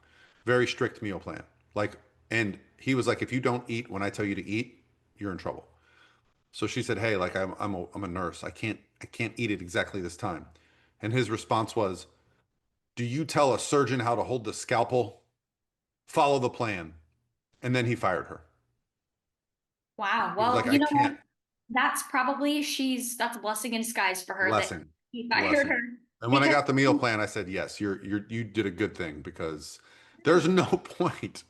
very strict meal plan. Like, and he was like, if you don't eat when I tell you to eat, you're in trouble. So she said, hey, like I'm a nurse. I can't eat at exactly this time. And his response was, do you tell a surgeon how to hold the scalpel? Follow the plan. And then he fired her. Wow. He was Well, like, I can't. that's probably that's a blessing in disguise for her that Blessing. he fired Blessing. her. And when I Because got the meal plan, I said, yes, you did a good thing, because there's no point.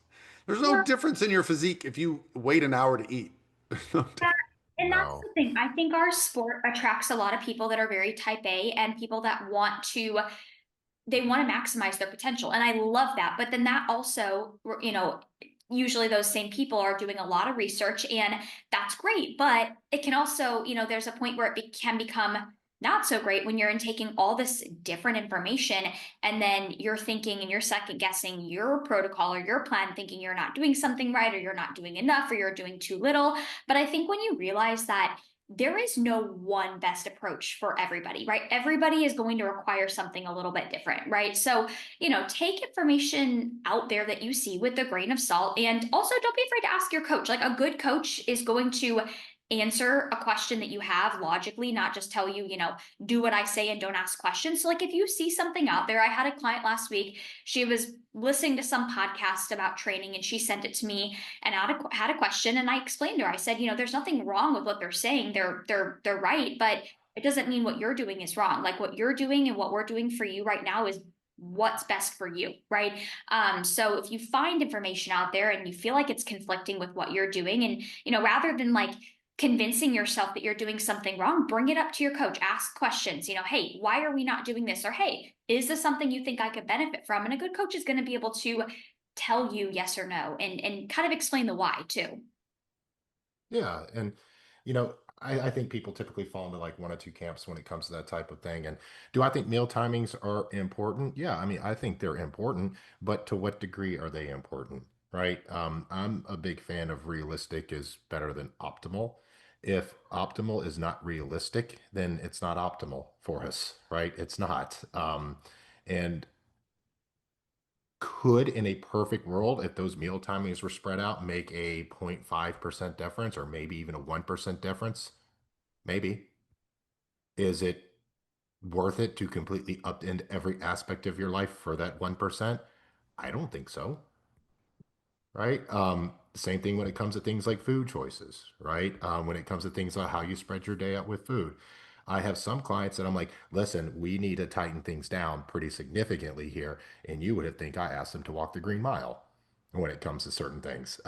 There's no well, difference in your physique if you wait an hour to eat. There's no yeah, difference. and that's No. the thing. I think our sport attracts a lot of people that are very type A and people that they want to maximize their potential. And I love that. But then that also, usually those same people are doing a lot of research, and that's great. But it can also, there's a point where can become not so great when you're in taking all this different information, and then you're thinking and you're second guessing your protocol or your plan, thinking you're not doing something right, or you're not doing enough, or you're doing too little. But I think when you realize that there is no one best approach for everybody, right? Everybody is going to require something a little bit different, right? So, take information out there that you see with a grain of salt. And also, don't be afraid to ask your coach. Like, a good coach is going to answer a question that you have logically, not just tell you, do what I say and don't ask questions. So, like, if you see something out there, I had a client last week, she was listening to some podcast about training and she sent it to me and had a question, and I explained to her. I said, there's nothing wrong with what they're saying. They're right, but it doesn't mean what you're doing is wrong. Like, what you're doing and what we're doing for you right now is what's best for you, right? So if you find information out there and you feel like it's conflicting with what you're doing, and rather than like convincing yourself that you're doing something wrong, bring it up to your coach. Ask questions. Hey, why are we not doing this? Or hey, is this something you think I could benefit from? And a good coach is going to be able to tell you yes or no, and kind of explain the why too. Yeah. And, I think people typically fall into like one or two camps when it comes to that type of thing. And do I think meal timings are important? Yeah. I mean, I think they're important, but to what degree are they important? Right. I'm a big fan of realistic is better than optimal. If optimal is not realistic, then it's not optimal for us, right? It's not. And could in a perfect world, if those meal timings were spread out, make a 0.5% difference or maybe even a 1% difference? Maybe. Is it worth it to completely upend every aspect of your life for that 1%? I don't think so. Right? Same thing when it comes to things like food choices, right? When it comes to things like how you spread your day out with food. I have some clients that I'm like, listen, we need to tighten things down pretty significantly here. And you would think I asked them to walk the Green Mile when it comes to certain things.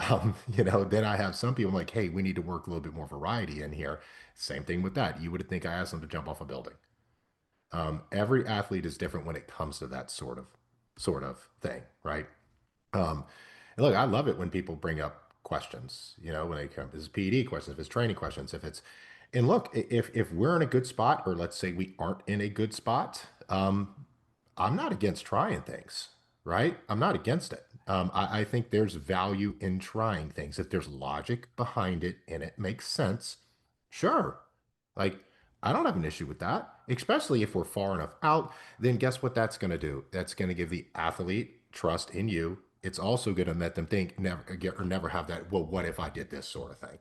Then I have some people I'm like, hey, we need to work a little bit more variety in here. Same thing with that. You would think I asked them to jump off a building. Every athlete is different when it comes to that sort of thing, right? Um, and look, I love it when people bring up questions, when it comes, if it's PED questions, if it's training questions, if it's, and look, if we're in a good spot, or let's say we aren't in a good spot, I'm not against trying things, right? I'm not against it. I think there's value in trying things. If there's logic behind it and it makes sense, sure. Like, I don't have an issue with that, especially if we're far enough out. Then guess what that's going to do? That's going to give the athlete trust in you. It's also going to let them think, never get or never have that, well, what if I did this sort of thing?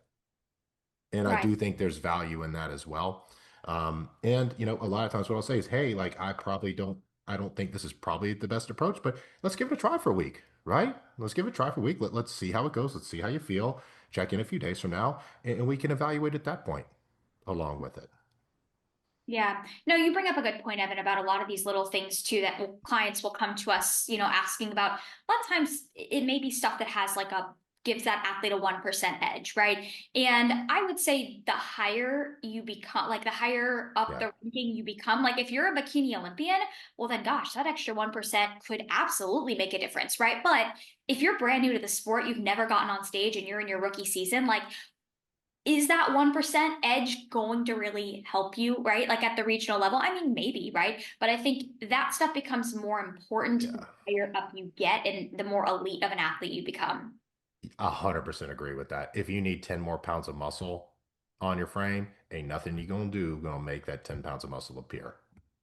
And I Right. do think there's value in that as well. And a lot of times what I'll say is, hey, like I don't think this is probably the best approach, but let's give it a try for a week, right? Let's give it a try for a week. Let's see how it goes. Let's see how you feel. Check in a few days from now, and we can evaluate at that point along with it. Yeah. No, you bring up a good point, Evan, about a lot of these little things too that clients will come to us, asking about. A lot of times it may be stuff that has like gives that athlete a 1% edge, right? And I would say the higher you become, like the higher up Yeah. the ranking you become, like if you're a bikini Olympian, well then gosh, that extra 1% could absolutely make a difference, right? But if you're brand new to the sport, you've never gotten on stage and you're in your rookie season, like is that 1% edge going to really help you, right? Like at the regional level? I mean, maybe, right? But I think that stuff becomes more important the Yeah. higher up you get and the more elite of an athlete you become. 100% agree with that. If you need 10 more pounds of muscle on your frame, ain't nothing you gonna do gonna make that 10 pounds of muscle appear.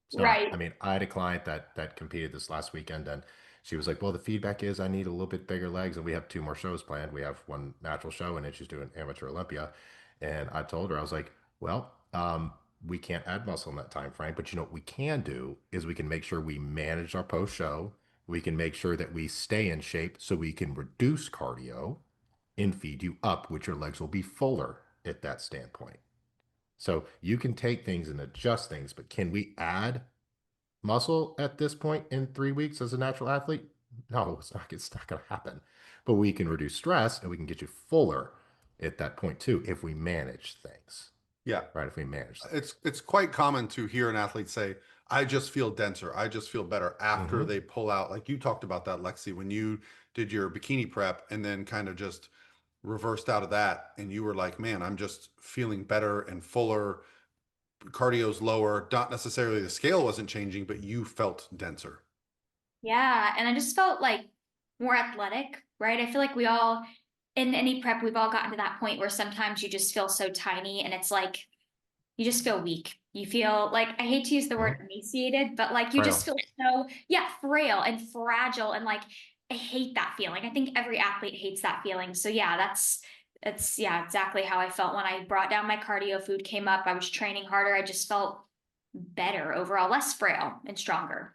It's not. Right. I mean, I had a client that competed this last weekend, and she was like, well, the feedback is I need a little bit bigger legs, and we have two more shows planned. We have one natural show, and then she's doing amateur Olympia. And I told her, I was like, well, we can't add muscle in that time frame, but what we can do is we can make sure we manage our post show. We can make sure that we stay in shape so we can reduce cardio and feed you up, which your legs will be fuller at that standpoint. So you can take things and adjust things, but can we add muscle at this point in 3 weeks as a natural athlete? No, it's not. It's not going to happen. But we can reduce stress and we can get you fuller at that point too if we manage things, Yeah. right? If we manage things. It's quite common to hear an athlete say, I just feel denser. I just feel better after Hmm. they pull out. Like you talked about that, Lexi, when you did your bikini prep and then kind of just reversed out of that. And you were like, man, I'm just feeling better and fuller. Cardio's lower. Not necessarily the scale wasn't changing, but you felt denser. Yeah. And I just felt like more athletic, right? I feel like we all, in any prep, we've all gotten to that point where sometimes you just feel so tiny and it's like, you just feel weak. You feel like, I hate to use the word Hmm. emaciated, but like you just Frail. feel so, yeah, frail and fragile. And like, I hate that feeling. I think every athlete hates that feeling. So yeah, yeah, exactly how I felt when I brought down my cardio, food came up. I was training harder. I just felt better overall, less frail and stronger.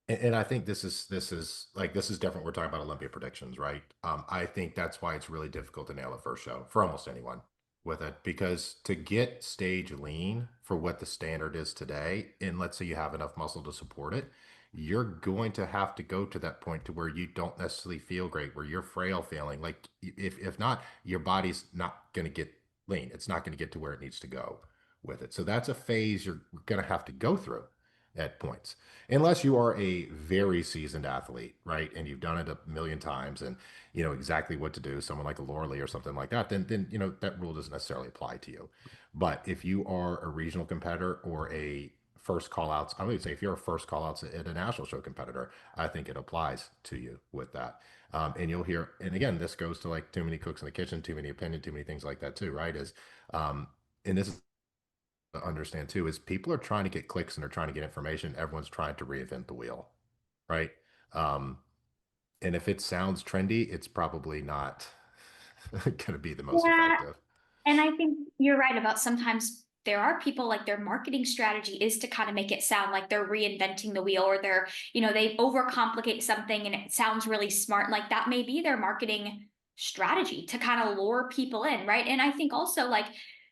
And I think this is different. We're talking about Olympia predictions, right? I think that's why it's really difficult to nail a first show for almost anyone with it, because to get stage lean for what the standard is today, and let's say you have enough muscle to support it, you're going to have to go to that point to where you don't necessarily feel great, where you're frail feeling like if not, your body's not going to get lean. It's not going to get to where it needs to go with it. So that's a phase you're going to have to go through at points unless you are a very seasoned athlete, right? And you've done it a million times and you know exactly what to do, someone like a Lorley or something like that, then that rule doesn't necessarily apply to you. But if you are a regional competitor or a first call outs, I would say if you're a first call outs at a national show competitor, I think it applies to you with that. And you'll hear, and again, this goes to like too many cooks in the kitchen, too many opinion, too many things like that too, right? Um, and this is understand too is people are trying to get clicks and they're trying to get information. Everyone's trying to reinvent the wheel, right? Um, and if it sounds trendy, it's probably not going to be the most Yeah. effective. And I think you're right about sometimes there are people like their marketing strategy is to kind of make it sound like they're reinventing the wheel or they overcomplicate something and it sounds really smart. Like that may be their marketing strategy to kind of lure people in, right? And I think also like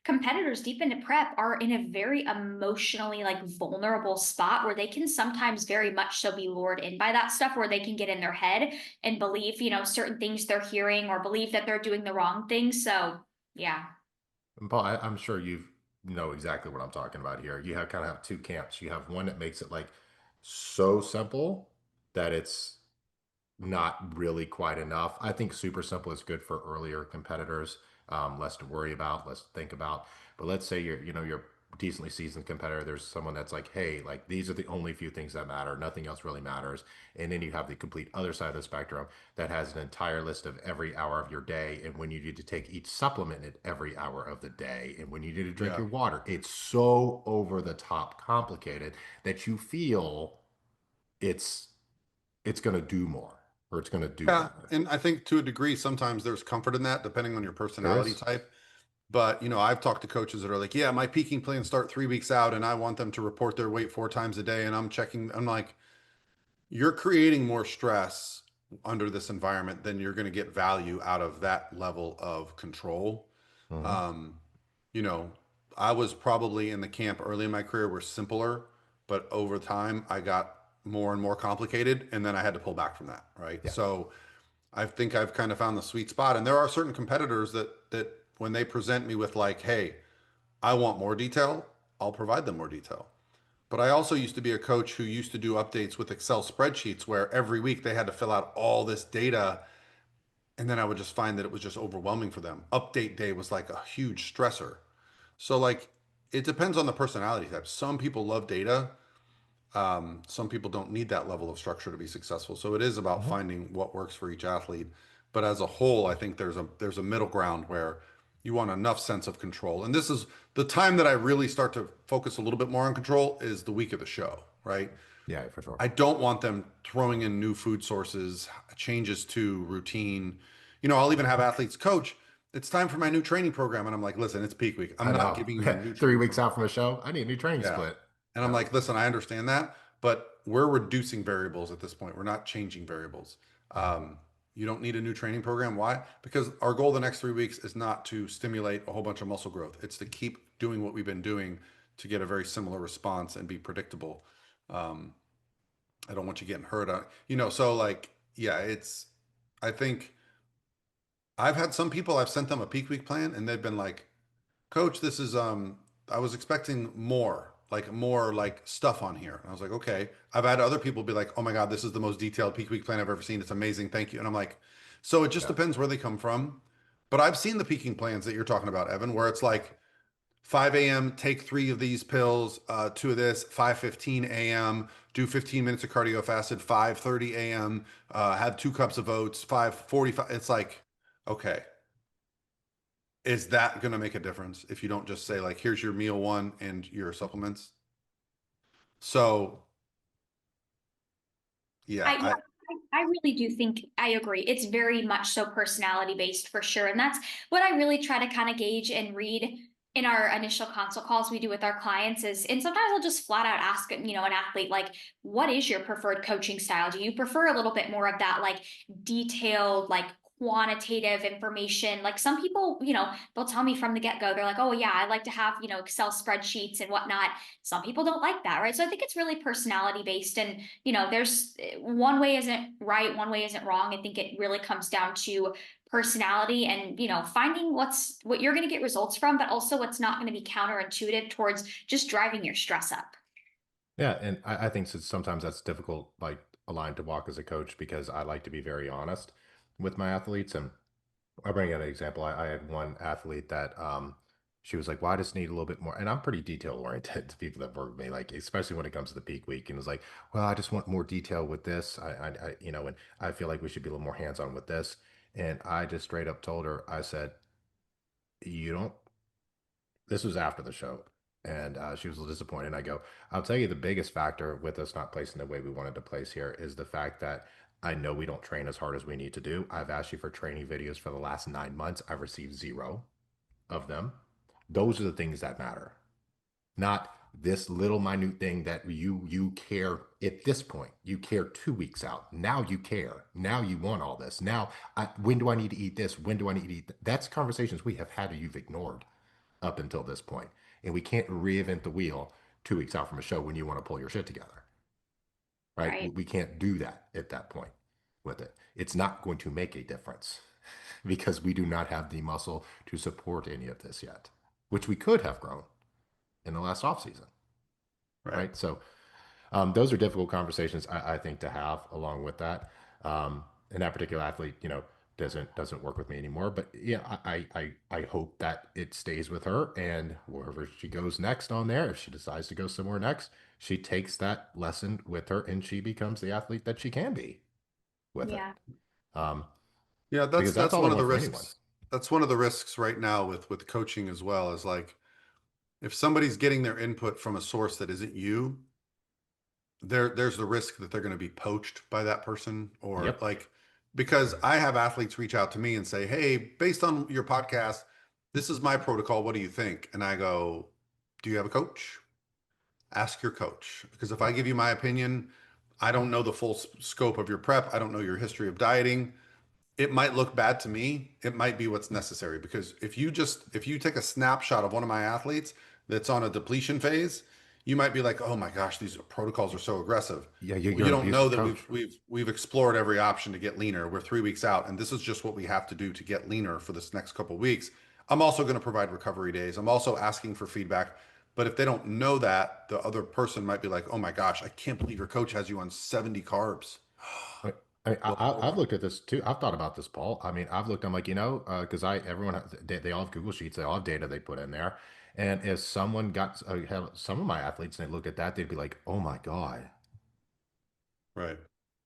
competitors deep into prep are in a very emotionally like vulnerable spot where they can sometimes very much so be lured in by that stuff where they can get in their head and believe, certain things they're hearing or believe that they're doing the wrong thing. So yeah. And Paul, I'm sure you know exactly what I'm talking about here. You have kind of have two camps. You have one that makes it like so simple that it's not really quite enough. I think super simple is good for earlier competitors, less to worry about, less to think about. But let's say you're decently seasoned competitor. There's someone that's like, hey, like these are the only few things that matter. Nothing else really matters. And then you have the complete other side of the spectrum that has an entire list of every hour of your day and when you need to take each supplement at every hour of the day and when you need to drink Yeah. your water. It's so over the top complicated that you feel it's it's going to do more or it's going to do Yeah. better. And I think to a degree, sometimes there's comfort in that, depending on your There personality is. type. But, I've talked to coaches that are like, yeah, my peaking plans start 3 weeks out and I want them to report their weight 4 times a day. And I'm like, you're creating more stress under this environment than you're going to get value out of that level of control. Mhm. Um, you know, I was probably in the camp early in my career were simpler, but over time I got more and more complicated, and then I had to pull back from that. Right. Yeah. So I think I've kind of found the sweet spot. And there are certain competitors that when they present me with like, hey, I want more detail, I'll provide them more detail. But I also used to be a coach who used to do updates with Excel spreadsheets where every week they had to fill out all this data. And then I would just find that it was just overwhelming for them. Update day was like a huge stressor. So, like, it depends on the personality type. Some people love data. Some people don't need that level of structure to be successful. So it is about Mhm. finding what works for each athlete. But as a whole, I think there's a middle ground where you want enough sense of control. And this is the time that I really start to focus a little bit more on control is the week of the show, right? Yeah, for sure. I don't want them throwing in new food sources, changes to routine. I'll even have athletes coach, it's time for my new training program. And I'm like, listen, it's peak week. I'm I not know. giving you a new Three training weeks program. out from a show, I need a new training Yeah. split. And I'm Yeah. like, listen, I understand that, but we're reducing variables at this point. We're not changing variables. Um, you don't need a new training program. Why? Because our goal the next 3 weeks is not to stimulate a whole bunch of muscle growth. It's to keep doing what we've been doing to get a very similar response and be predictable. Um, I don't want you getting hurt. So like, yeah, I think I've had some people, I've sent them a peak week plan and they've been like, Coach, this is I was expecting more like stuff on here. And I was like, okay. I've had other people be like, oh my God, this is the most detailed peak week plan I've ever seen. It's amazing. Thank you. And I'm like, so it just Yeah. depends where they come from. But I've seen the peaking plans that you're talking about, Evan, where it's like 5 a.m., take 3 of these pills, 2 of this, 5:15 a.m., do 15 minutes of cardio fasted, 5:30 a.m., have 2 cups of oats, 5:45. It's like, okay, is that going to make a difference if you don't just say like, here's your meal one and your supplements? So yeah, Yeah, I really do think I agree. It's very much so personality based for sure. And that's what I really try to kind of gauge and read in our initial consult calls we do with our clients is, and sometimes I'll just flat out ask, an athlete, like, what is your preferred coaching style? Do you prefer a little bit more of that, like detailed, like quantitative information? Like some people, they'll tell me from the get go, they're like, oh yeah, I like to have, Excel spreadsheets and whatnot. Some people don't like that, right? So I think it's really personality based. And there's one way isn't right, one way isn't wrong. I think it really comes down to personality and finding what you're going to get results from, but also what's not going to be counterintuitive towards just driving your stress up. Yeah, and I think sometimes that's difficult, like a line to walk as a coach, because I like to be very honest with my athletes. And I'll bring in an example. I had one athlete that she was like, "Well, I just need a little bit more." And I'm pretty detail oriented to people that work with me, like especially when it comes to the peak week. And it was like, "Well, I just want more detail with this. And I feel like we should be a little more hands on with this." And I just straight up told her, I said, "You don't." This was after the show, and she was a little disappointed. And I go, "I'll tell you, the biggest factor with us not placing the way we wanted to place here is the fact that." I know we don't train as hard as we need to do. I've asked you for training videos for the last 9 months. I've received zero of them. Those are the things that matter, not this little minute thing that you care at this point. You care 2 weeks out. Now you care. Now you want all this. Now, when do I need to eat this? When do I need to eat That's conversations we have had or you've ignored up until this point. And we can't reinvent the wheel 2 weeks out from a show when you want to pull your shit together, right? Right. We can't do that at that point with it. It's not going to make a difference because we do not have the muscle to support any of this yet, which we could have grown in the last off season, right. right? So those are difficult conversations I think to have along with that. And that particular athlete, doesn't work with me anymore. But yeah, I hope that it stays with her, and wherever she goes next on there, if she decides to go somewhere next, she takes that lesson with her and she becomes the athlete that she can be with it. Yeah. Um, Yeah, because that's that's all I one of the want for anyone. risks. That's one of the risks right now with coaching as well, is like if somebody's getting their input from a source that isn't you, there's the risk that they're going to be poached by that person, or Yep. like, because I have athletes reach out to me and say, "Hey, based on your podcast, this is my protocol. What do you think?" And I go, "Do you have a coach? Ask your coach, because if I give you my opinion, I don't know the full scope of your prep. I don't know your history of dieting. It might look bad to me. It might be what's necessary, because if you take a snapshot of one of my athletes that's on a depletion phase, you might be like, "Oh my gosh, these protocols are so aggressive." Yeah, Well, you're you an don't know abusive that coach. we've explored every option to get leaner. We're 3 weeks out, and this is just what we have to do to get leaner for this next couple of weeks. I'm also going to provide recovery days. I'm also asking for feedback. But if they don't know that, the other person might be like, "Oh my gosh, I can't believe your coach has you on 70 carbs." I, I've Well, looked at this too. I've thought about this, Paul. I mean, I've looked. I'm like, because everyone they all have Google Sheets. They all have data they put in there. And if someone got have some of my athletes and they look at that, they'd be like, "Oh my God, right.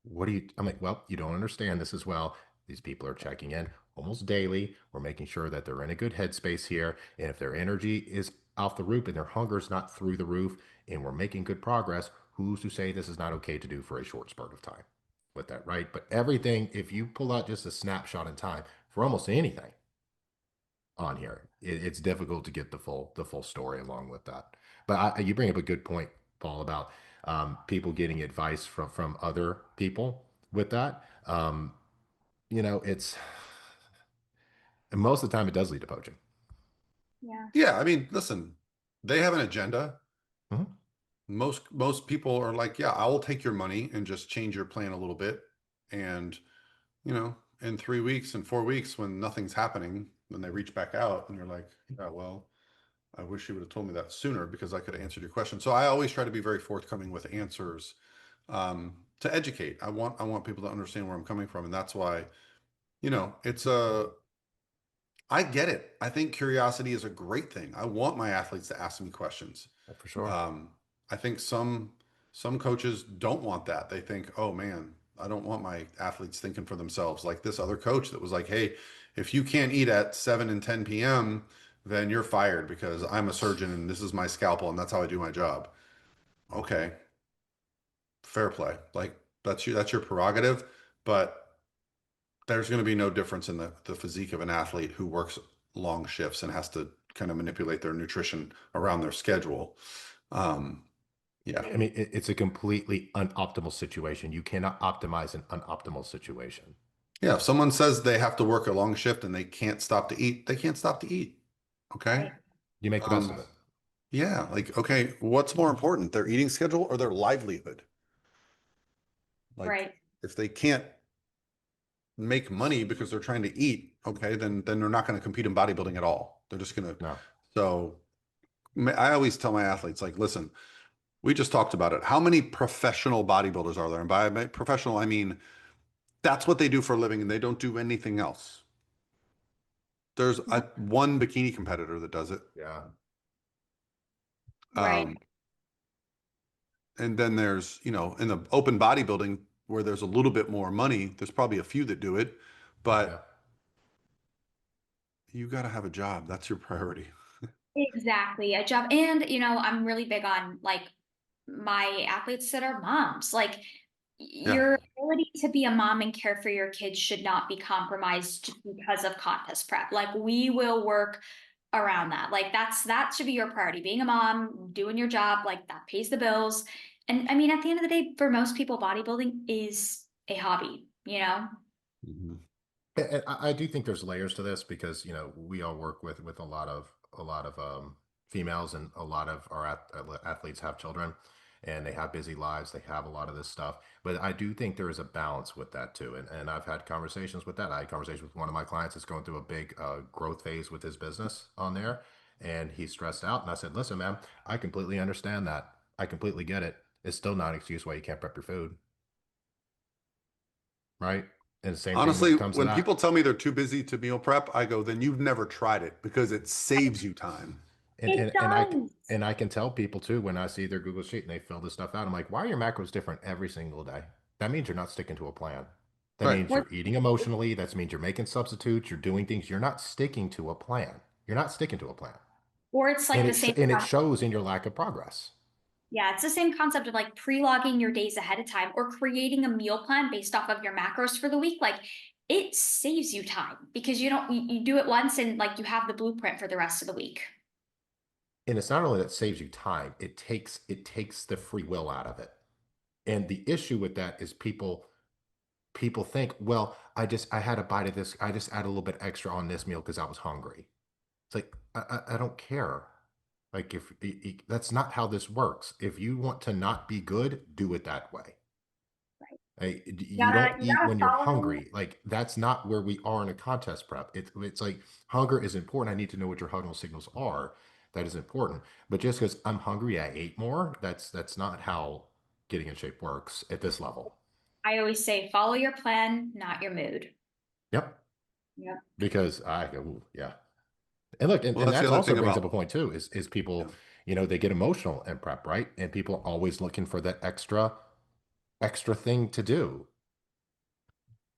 what do you?" I'm like, "Well, you don't understand this as well. These people are checking in almost daily. We're making sure that they're in a good headspace here. And if their energy is off the roof and their hunger is not through the roof, and we're making good progress, who's to say this is not okay to do for a short spurt of time with that, right? But everything, if you pull out just a snapshot in time for almost anything on here, it's difficult to get the full story along with that. But you bring up a good point, Paul, about people getting advice from other people with that. It's and most of the time it does lead to poaching. Yeah. Yeah, I mean, listen, they have an agenda. Mhm. Most people are like, "Yeah, I will take your money and just change your plan a little bit." And, in 3 weeks and 4 weeks, when nothing's happening, then they reach back out and you're like, "Yeah, well, I wish you would have told me that sooner, because I could have answered your question." So I always try to be very forthcoming with answers, to educate. I want people to understand where I'm coming from. And that's why, it's I get it. I think curiosity is a great thing. I want my athletes to ask me questions. For sure. Um, I think some coaches don't want that. They think, "Oh man, I don't want my athletes thinking for themselves." Like this other coach that was like, "Hey, if you can't eat at 7 and 10 p.m., then you're fired, because I'm a surgeon and this is my scalpel and that's how I do my job." Okay, fair play. Like that's your prerogative, but there's going to be no difference in the physique of an athlete who works long shifts and has to kind of manipulate their nutrition around their schedule. Um, yeah. I mean, it's a completely unoptimal situation. You cannot optimize an unoptimal situation. Yeah. If someone says they have to work a long shift and they can't stop to eat, they can't stop to eat. Okay. Right. You make the best of Um, it. yeah. Like, okay, what's more important, their eating schedule or their livelihood? Like, Right. if they can't make money because they're trying to eat, okay, then they're not going to compete in bodybuilding at all. They're just going to. No, So I always tell my athletes, like, listen, we just talked about it. How many professional bodybuilders are there? And by professional, I mean that's what they do for a living and they don't do anything else. There's one bikini competitor that does it. yeah, Right. Um, and then there's, in the open bodybuilding where there's a little bit more money, there's probably a few that do it, yeah, but you got to have a job. That's your priority. Exactly. A job. And, I'm really big on like my athletes that are moms. Like Yeah. your ability to be a mom and care for your kids should not be compromised because of contest prep. Like we will work around that. Like that should be your priority. Being a mom, doing your job, like that pays the bills. And I mean, at the end of the day, for most people, bodybuilding is a hobby. Mhm. and I do think there's layers to this because we all work with a lot of females, and a lot of our athletes have children, and they have busy lives. They have a lot of this stuff, but I do think there is a balance with that too. And I've had conversations with that. I had conversations with one of my clients that's going through a big growth phase with his business on there, and he's stressed out. And I said, "Listen, man, I completely understand that. I completely get it. It's still not an excuse why you can't prep your food, right?" And the same thing when Honestly, it comes to when that. people tell me they're too busy to meal prep, I go, then you've never tried it because it saves you time. And It and and I does. and I can tell people too when I see their Google Sheet and they fill this stuff out. I'm like, why are your macros different every single day? That means you're not sticking to a plan. That Right. means Or, you're eating emotionally. That means you're making substitutes. You're doing things. You're not sticking to a plan. You're not sticking to a plan, or it's like the same. and it shows in your lack of progress. Yeah, it's the same concept of like pre-logging your days ahead of time or creating a meal plan based off of your macros for the week. Like it saves you time because you do it once and like you have the blueprint for the rest of the week. And it's not only that saves you time, it takes the free will out of it. And the issue with that is people think, well, I had a bite of this. I just add a little bit extra on this meal because I was hungry. It's like I don't care. Like if that's not how this works. If you want to not be good, do it that way. You don't You eat gotta when you're follow. hungry. Like that's not where we are in a contest prep. It's like hunger is important. I need to know what your hunger signals are. That is important. But just because I'm hungry, I ate more. That's not how getting in shape works at this level. I always say follow your plan, not your mood. Yep. Yep. Because I go, "Ooh, yeah." And look, Well, and that's the that's other also thing brings up about, a point too, is yeah. people, they get emotional in prep, right? And people are always looking for that extra thing to do.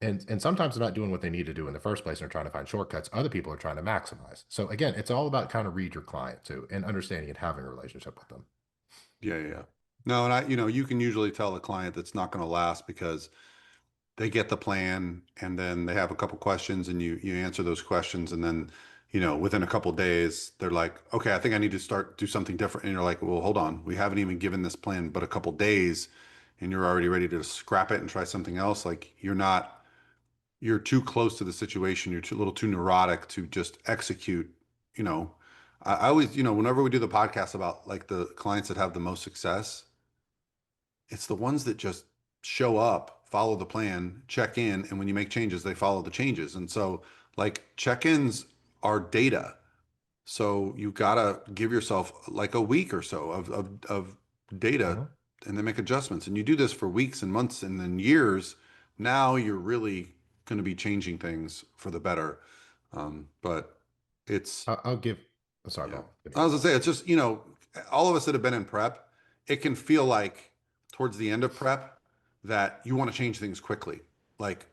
And sometimes they're not doing what they need to do in the first place and they're trying to find shortcuts. Other people are trying to maximize. So again, it's all about kind of read your client too and understanding and having a relationship with them. Yeah, yeah. No, and you can usually tell a client that's not going to last because they get the plan and then they have a couple questions and you answer those questions and then, within a couple days they're like, okay, I think I need to do something different. And you're like, well, hold on, we haven't even given this plan but a couple days and you're already ready to scrap it and try something else. Like you're too close to the situation. You're a little too neurotic to just execute. You know, I always, whenever we do the podcast about like the clients that have the most success, it's the ones that just show up, follow the plan, check in, and when you make changes, they follow the changes. And so, like, check-ins are data. So you gotta give yourself like a week or so of data Mhm. and then make adjustments. And you do this for weeks and months and then years. Now you're really going to be changing things for the better. But it's, I'll give, I'm sorry, yeah. bro. Give me I a was gonna thought. say, it's just, all of us that have been in prep, it can feel like towards the end of prep that you want to change things quickly. Like,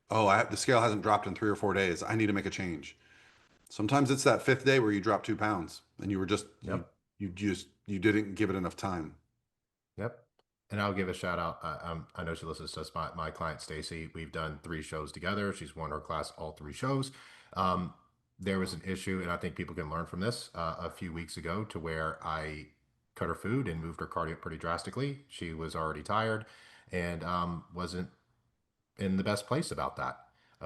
oh, the scale hasn't dropped in 3 or 4 days. I need to make a change. Sometimes it's that fifth day where you drop 2 pounds and you were just Yep. you didn't give it enough time. Yep. And I'll give a shout out. I know she listens to us, my client, Stacy. We've done 3 shows together. She's won her class all 3 shows. Um, there was an issue, and I think people can learn from this a few weeks ago to where I cut her food and moved her cardio pretty drastically. She was already tired and wasn't in the best place about that.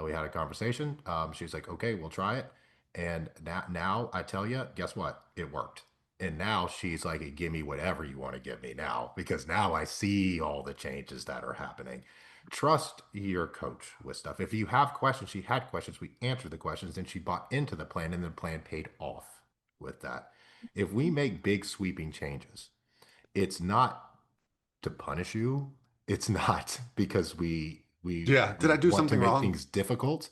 We had a conversation. She's like, okay, we'll try it. And now I tell you, guess what? It worked. And now she's like, give me whatever you want to give me now, because now I see all the changes that are happening. Trust your coach with stuff. If you have questions, she had questions, we answered the questions, then she bought into the plan, and the plan paid off with that. If we make big sweeping changes, it's not to punish you. It's not because we Yeah. Did I we do want to something make wrong? things difficult.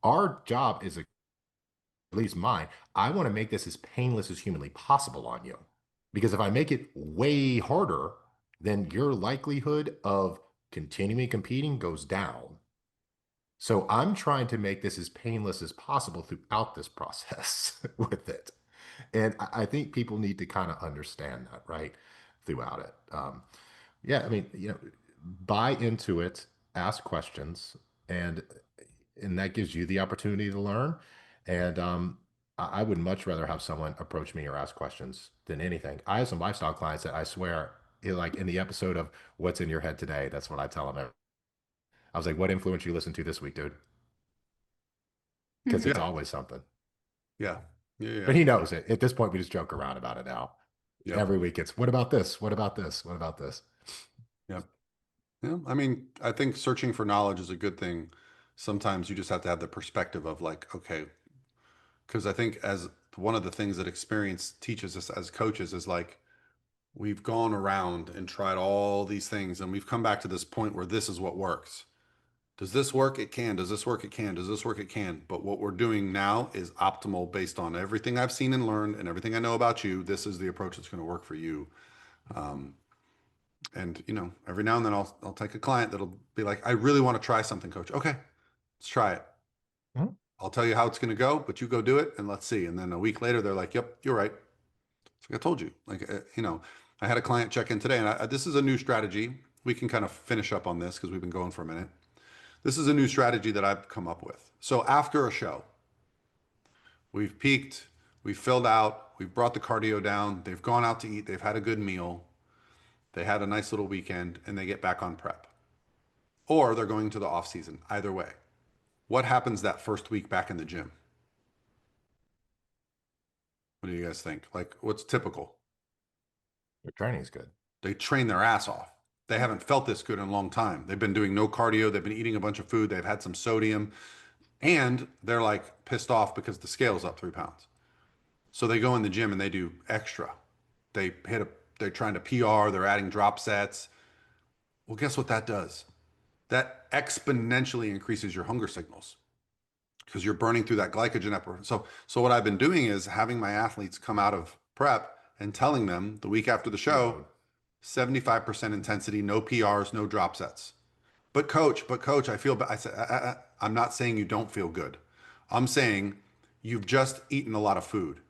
Our job is, at least mine, I want to make this as painless as humanly possible on you. Because if I make it way harder, then your likelihood of continuing competing goes down. So I'm trying to make this as painless as possible throughout this process with it. And I think people need to kind of understand that, right? Throughout it. Yeah, I mean, buy into it, ask questions, and and that gives you the opportunity to learn. And I would much rather have someone approach me or ask questions than anything. I have some lifestyle clients that I swear, like in the episode of "What's in Your Head Today," that's what I tell them. I was like, "What influence you listen to this week, dude?" Because it's Yeah. always something. Yeah. Yeah. But Yeah. he knows it. At this point, we just joke around about it now. Yep. Every week, it's what about this? What about this? What about this? Yep. Yeah. I mean, I think searching for knowledge is a good thing. Sometimes you just have to have the perspective of like, okay, because I think as one of the things that experience teaches us as coaches is like we've gone around and tried all these things and we've come back to this point where this is what works. Does this work? It can. Does this work? It can. Does this work? It can. But what we're doing now is optimal based on everything I've seen and learned and everything I know about you. This is the approach that's going to work for you. And you know, every now and then I'll take a client that'll be like, I really want to try something, coach. Okay, let's try it. Mhm. I'll tell you how it's going to go, but you go do it and let's see. And then a week later, they're like, yep, you're right. It's like I told you. Like, you know, I had a client check in today, and this is a new strategy. We can kind of finish up on this because we've been going for a minute. This is a new strategy that I've come up with. So after a show, we've peaked, we've filled out, we've brought the cardio down, they've gone out to eat, they've had a good meal, they had a nice little weekend, and they get back on prep. Or they're going to the off season, either way. What happens that first week back in the gym? What do you guys think? Like, what's typical? Your training's good. They train their ass off. They haven't felt this good in a long time. They've been doing no cardio. They've been eating a bunch of food. They've had some sodium, and they're like pissed off because the scale's up 3 pounds. So they go in the gym and they do extra. They're trying to PR. They're adding drop sets. Well, guess what that does? That exponentially increases your hunger signals because you're burning through that glycogen. So what I've been doing is having my athletes come out of prep and telling them the week after the show, 75% intensity, no PRs, no drop sets. But coach, I feel bad. I said, I'm not saying you don't feel good. I'm saying you've just eaten a lot of food.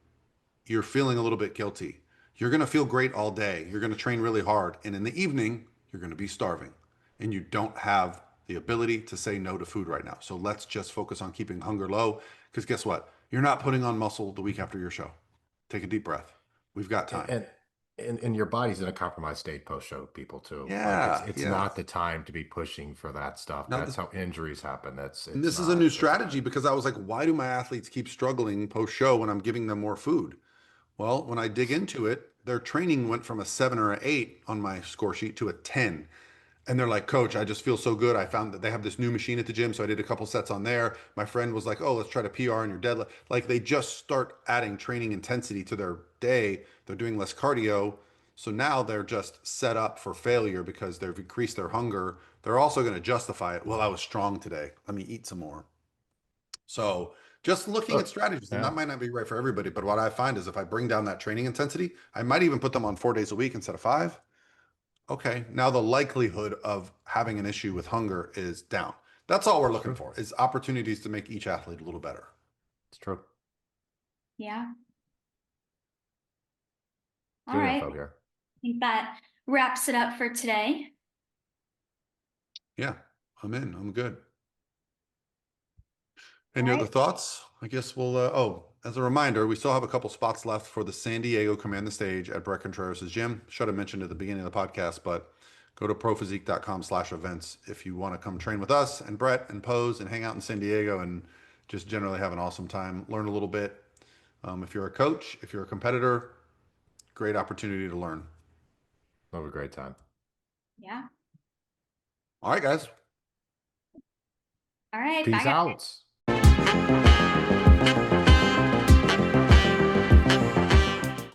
You're feeling a little bit guilty. You're going to feel great all day. You're going to train really hard. And in the evening, you're going to be starving. And you don't have the ability to say no to food right now. So let's just focus on keeping hunger low. Because guess what? You're not putting on muscle the week after your show. Take a deep breath. We've got time. And your body's in a compromised state post-show, people too. Yeah, Like it's yeah. not the time to be pushing for that stuff. No, That's how injuries happen. And this is a new strategy because I was like, why do my athletes keep struggling post-show when I'm giving them more food? Well, when I dig into it, their training went from a 7 or an 8 on my score sheet to a 10. And they're like, coach, I just feel so good. I found that they have this new machine at the gym. So I did a couple sets on there. My friend was like, oh, let's try to PR on your deadlift. Like they just start adding training intensity to their day. They're doing less cardio. So now they're just set up for failure because they've increased their hunger. They're also going to justify it. Well, I was strong today. Let me eat some more. So just looking at strategies, and that might not be right for everybody, but what I find is if I bring down that training intensity, I might even put them on 4 days a week instead of 5. Okay, now the likelihood of having an issue with hunger is down. That's all we're looking for, is opportunities to make each athlete a little better. It's true. Yeah. All Good right. info here. I think that wraps it up for today. Yeah, I'm in. I'm good. Any All right. other thoughts? I guess we'll, as a reminder, we still have a couple spots left for the San Diego Command the Stage at Brett Contreras' gym. Should have mentioned at the beginning of the podcast, but go to prophysique.com/events if you want to come train with us and Brett and pose and hang out in San Diego and just generally have an awesome time, learn a little bit. If you're a coach, if you're a competitor, great opportunity to learn. Have a great time. Yeah. All right, guys. All right. Peace bye, guys. out.